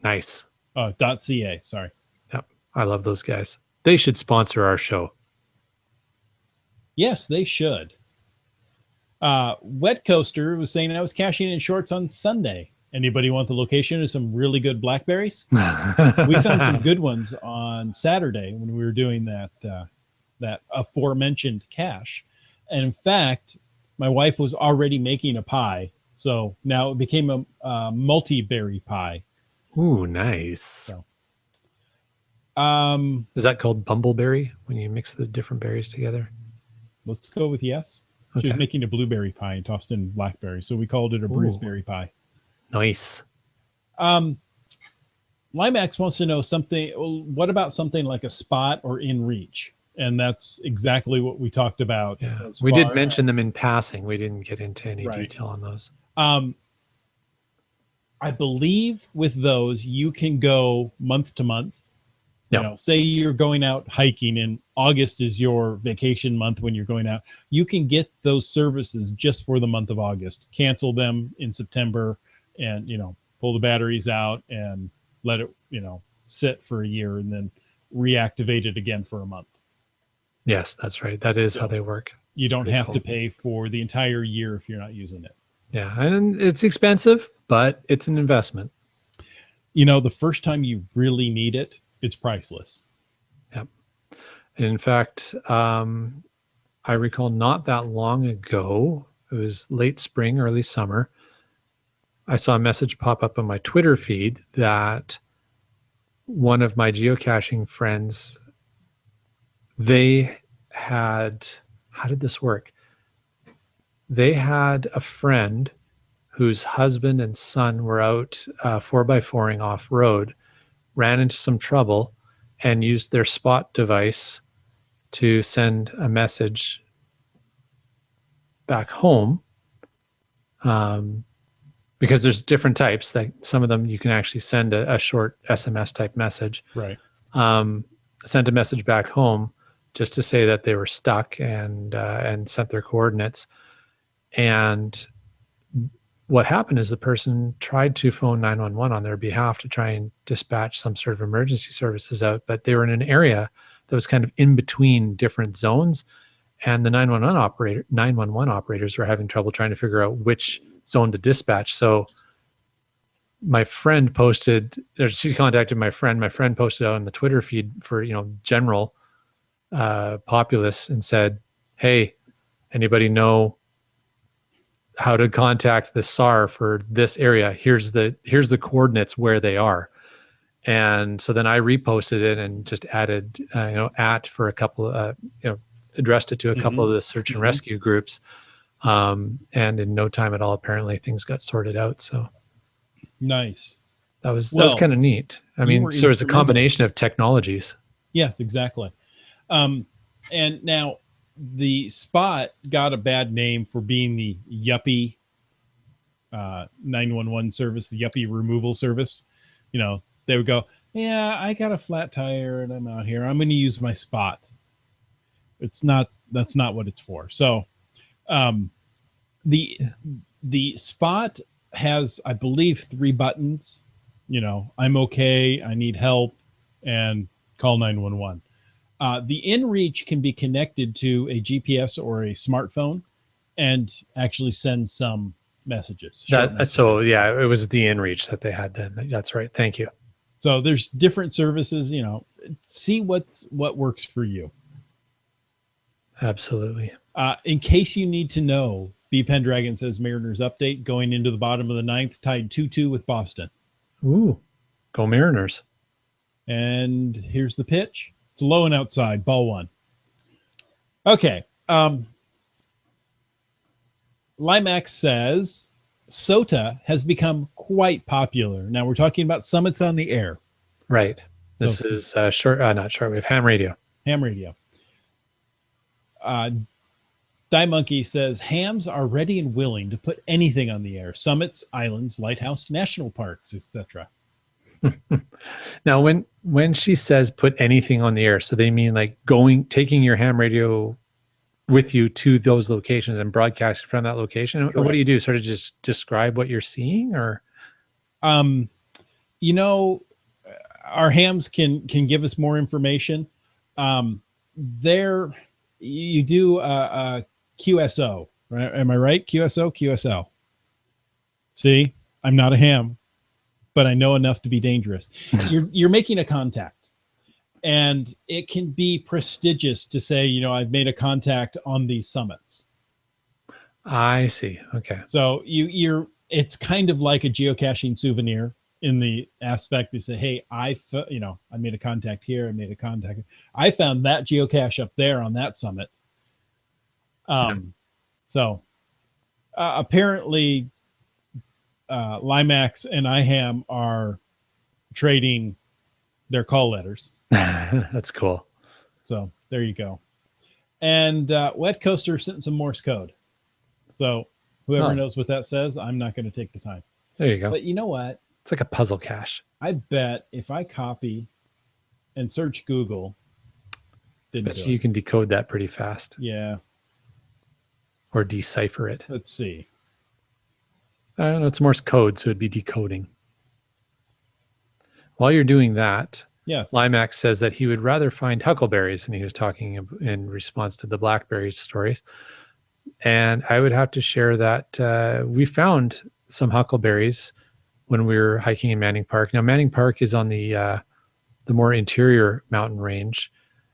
Nice. .ca, sorry. Yep. I love those guys. They should sponsor our show. Yes, they should. Wet Coaster was saying I was cashing in shorts on Sunday. Anybody want the location of some really good blackberries? We found some good ones on Saturday when we were doing that aforementioned cache. And in fact, my wife was already making a pie. So now it became a multi-berry pie. Ooh, nice. So, is that called bumbleberry when you mix the different berries together? Let's go with yes. Okay. She was making a blueberry pie and tossed in blackberry. So we called it a bruiseberry pie. Nice. Limax wants to know something. Well, what about something like a spot or in reach? And that's exactly what we talked about. Yeah. We did mention them in passing. We didn't get into any detail on those. I believe with those, you can go month to month. Yep. You know, say you're going out hiking and August is your vacation month when you're going out. You can get those services just for the month of August. Cancel them in September and, pull the batteries out and let it, sit for a year and then reactivate it again for a month. Yes, that's right. That is how they work. You don't have to pay for the entire year if you're not using it. Yeah, and it's expensive, but it's an investment. The first time you really need it, it's priceless. Yep. In fact, I recall not that long ago, it was late spring, early summer, I saw a message pop up on my Twitter feed that one of my geocaching friends, they had, how did this work? They had a friend whose husband and son were out 4x4ing off-road, ran into some trouble, and used their spot device to send a message back home. Because there's different types. Like some of them you can actually send a short SMS type message. Right. Sent a message back home just to say that they were stuck and sent their coordinates. And what happened is the person tried to phone 911 on their behalf to try and dispatch some sort of emergency services out, but they were in an area that was kind of in between different zones, and the 911 operators were having trouble trying to figure out which zone to dispatch. So my friend she contacted my friend. My friend posted out on the Twitter feed for general populace and said, "Hey, anybody know how to contact the SAR for this area? Here's the coordinates where they are." And so then I reposted it and just added at for a couple addressed it to a couple of the search and rescue groups. And in no time at all, apparently things got sorted out. So Nice. That was Well, kind of neat. I you mean, were so it's a instrumental. combination of technologies. Yes, exactly. And now the spot got a bad name for being the yuppie 911 service, the yuppie removal service. You know, they would go, yeah, I got a flat tire and I'm out here. I'm going to use my spot. That's not what it's for. So the the spot has, I believe, 3 buttons. You know, I'm okay, I need help, and call 911. The InReach can be connected to a GPS or a smartphone and actually send some messages. So yeah, it was the InReach that they had then. That's right. Thank you. So there's different services, you know, see what works for you. Absolutely. In case you need to know, B Pendragon says Mariners update going into the bottom of the 9th, tied 2-2 with Boston. Ooh, go Mariners. And here's the pitch. It's low and outside, ball 1. Okay. Limax says SOTA has become quite popular. Now we're talking about summits on the air. Right. This is not shortwave, ham radio. Ham radio. Die Monkey says hams are ready and willing to put anything on the air: summits, islands, lighthouse, national parks, etc. Now, when she says put anything on the air, so they mean like taking your ham radio with you to those locations and broadcasting from that location. Correct. What do you do? Sort of just describe what you're seeing, or you know, our hams can give us more information. There, you do a QSO, right? Am I right? QSL. See, I'm not a ham, but I know enough to be dangerous. You're making a contact, and it can be prestigious to say, you know, I've made a contact on these summits. I see. Okay. So it's kind of like a geocaching souvenir in the aspect that say, hey, I made a contact here. I made a contact. I found that geocache up there on that summit. So apparently Limax and IHAM are trading their call letters. That's cool. So there you go. And Wet Coaster sent some Morse code. So whoever knows what that says, I'm not going to take the time. There you go. But you know what? It's like a puzzle cache. I bet if I copy and search Google, you can decode that pretty fast. Yeah. Or decipher it. Let's see. I don't know. It's Morse code, so it'd be decoding. While you're doing that, yes, Limax says that he would rather find huckleberries, and he was talking in response to the blackberry stories. And I would have to share that we found some huckleberries when we were hiking in Manning Park. Now, Manning Park is on the more interior mountain range,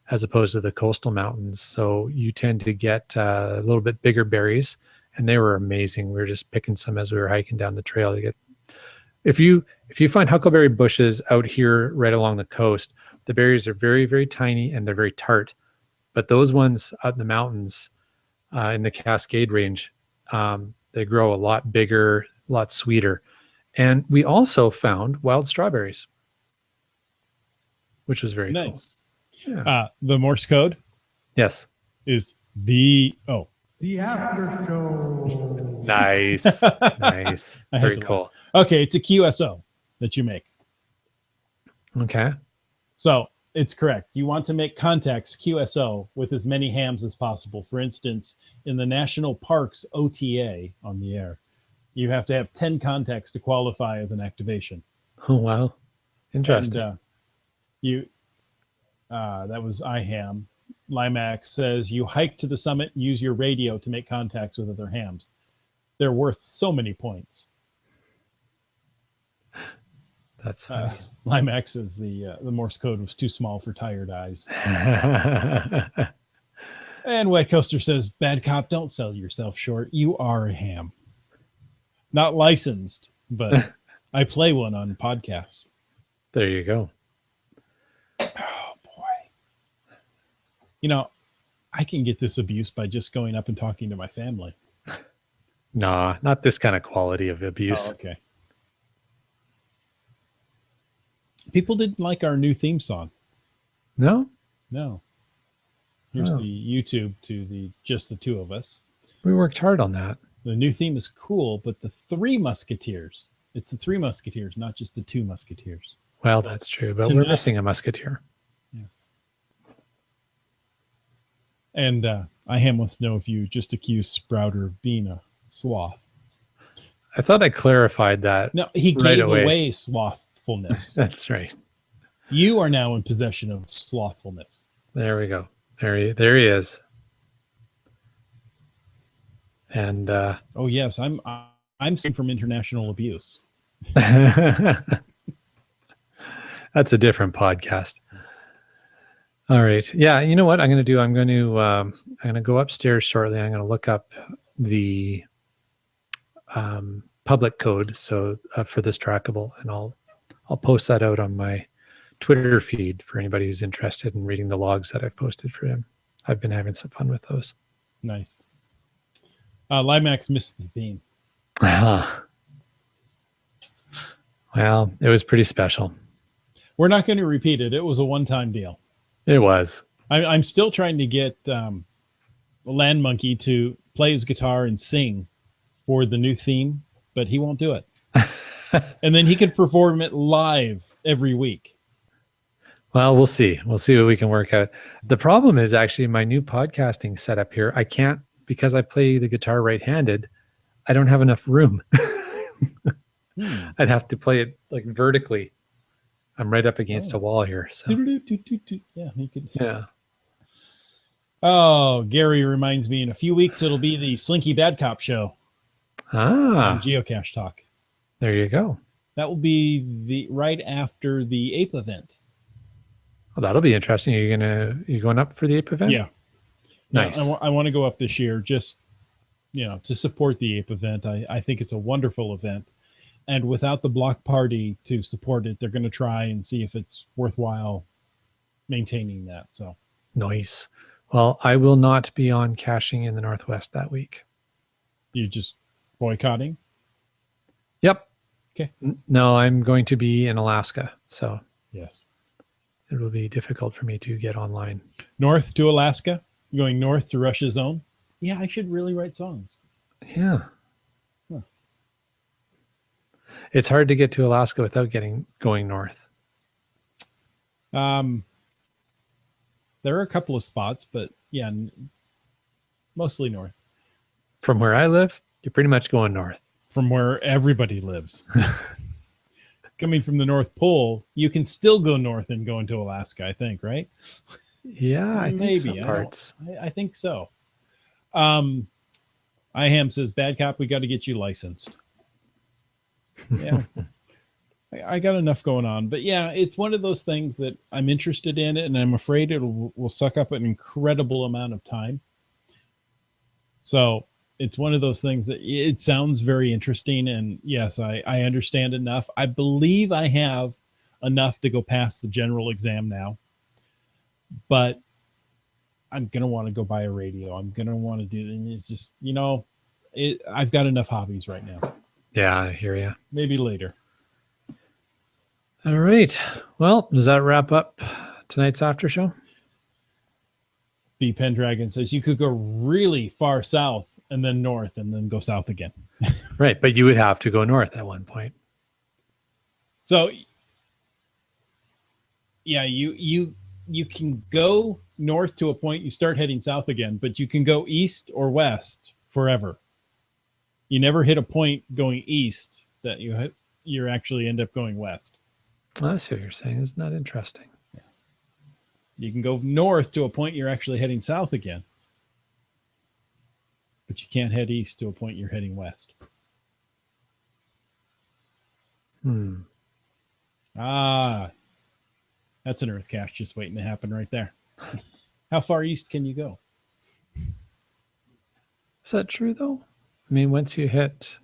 as opposed to the coastal mountains. So you tend to get a little bit bigger berries, and they were amazing. We were just picking some as we were hiking down the trail. If you find huckleberry bushes out here right along the coast, the berries are very, very tiny and they're very tart. But those ones out in the mountains, in the Cascade Range, they grow a lot bigger, a lot sweeter. And we also found wild strawberries, which was very nice. Cool. Yeah. The Morse code, yes, The after show. Nice. Nice. Very cool. Okay, it's a QSO that you make. Okay. So it's correct. You want to make contacts QSO with as many hams as possible. For instance, in the National Parks OTA on the air, you have to have 10 contacts to qualify as an activation. Oh, wow. Interesting. And, that was IHAM. Limax says you hike to the summit and use your radio to make contacts with other hams. They're worth so many points. That's Limax says the Morse code was too small for tired eyes. And Wet Coaster says, bad cop, don't sell yourself short. You are a ham. Not licensed, but I play one on podcasts. There you go. Oh, boy. You know, I can get this abuse by just going up and talking to my family. Nah, not this kind of quality of abuse. Oh, okay. People didn't like our new theme song. No, No. Here's Oh. the YouTube to the just the two of us. we worked hard on that. The new theme is cool, but the Three Musketeers. It's the Three Musketeers, not just the Two Musketeers. Well, that's true, but Tonight- we're missing a musketeer. And IHAM wants to know if you just accused Sprouter of being a sloth. I thought I clarified that. No, he Right gave away. away slothfulness. That's right. You are now in possession of slothfulness. There we go. There he is. And Oh yes, I'm safe from international abuse. that's a different podcast. All right. Yeah. You know what I'm going to do? I'm going to go upstairs shortly. I'm going to look up the public code for this trackable, and I'll post that out on my Twitter feed for anybody who's interested in reading the logs that I've posted for him. I've been having some fun with those. Nice. Limax missed the theme. Well, it was pretty special. We're not going to repeat it. It was a one-time deal. It was. I'm still trying to get Land Monkey to play his guitar and sing for the new theme, but he won't do it. And then he could perform it live every week. Well, we'll see. We'll see what we can work out. The problem is actually my new podcasting setup here. I can't, because I play the guitar right-handed, I don't have enough room. I'd have to play it like vertically. I'm right up against a wall here. So Yeah, he could. yeah. Oh, Gary reminds me in a few weeks it'll be the Slinky Bad Cop show on Geocache Talk. There you go. That will be the right after the Ape event. Well, that'll be interesting. You going up for the Ape event? Yeah. Nice. I want to go up this year just, to support the Ape event. I think it's a wonderful event. And without the block party to support it, they're going to try and see if it's worthwhile maintaining that. So Nice. Well, I will not be on caching in the Northwest that week. you just boycotting? Yep. Okay. No, I'm going to be in Alaska. So Yes. it will be difficult for me to get online. North to Alaska, going north to Russia's zone. Yeah, I should really write songs. Yeah. Huh. It's hard to get to Alaska without going north. There are a couple of spots, but yeah, mostly north. From where I live, you're pretty much going north. From where everybody lives. Coming from the North Pole, you can still go north and go into Alaska, I think, right? Yeah, I Maybe. think some parts. I think so. IHAM says, Bad Cop, we got to get you licensed. Yeah. I got enough going on. But yeah, it's one of those things that I'm interested in, and I'm afraid will suck up an incredible amount of time. So it's one of those things that it sounds very interesting. And yes, I understand enough. I believe I have enough to go past the general exam now. But I'm going to want to go buy a radio. I'm going to want to do it. It's just, I've got enough hobbies right now. Yeah, I hear you. Maybe later. All right. Well, does that wrap up tonight's after show? B Pendragon says you could go really far south and then north and then go south again. Right. But you would have to go north at one point. So yeah, you can go north to a point, you start heading south again, but you can go east or west forever. You never hit a point going east that you actually end up going west. I see what you're saying. Isn't that interesting? Yeah. You can go north to a point you're actually heading south again. But you can't head east to a point you're heading west. Ah, that's an earth cache just waiting to happen right there. How far east can you go? Is that true, though? I mean, once you hit...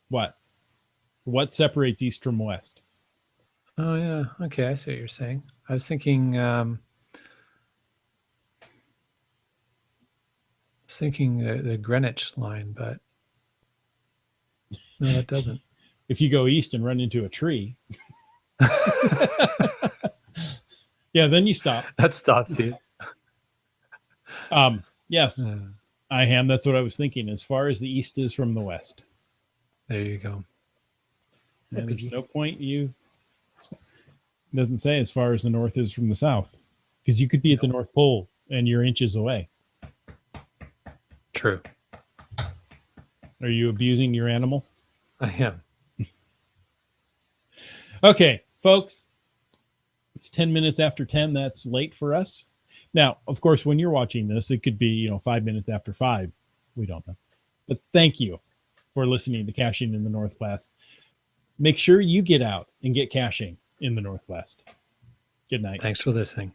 What? What separates east from west? Oh, yeah. Okay, I see what you're saying. I was thinking... the Greenwich line, but no, it doesn't. If you go east and run into a tree, Yeah, then you stop. That stops you. Yes, I am. That's what I was thinking. As far as the east is from the west. There you go. And there's no point it doesn't say as far as the north is from the south, because you could be at the North Pole and you're inches away. True. Are you abusing your animal? I am. Okay, folks, it's 10 minutes after 10. That's late for us. Now, of course, when you're watching this, it could be, 5 minutes after 5. We don't know. But thank you for listening to Caching in the Northwest. Make sure you get out and get caching in the Northwest. Good night. Thanks for listening.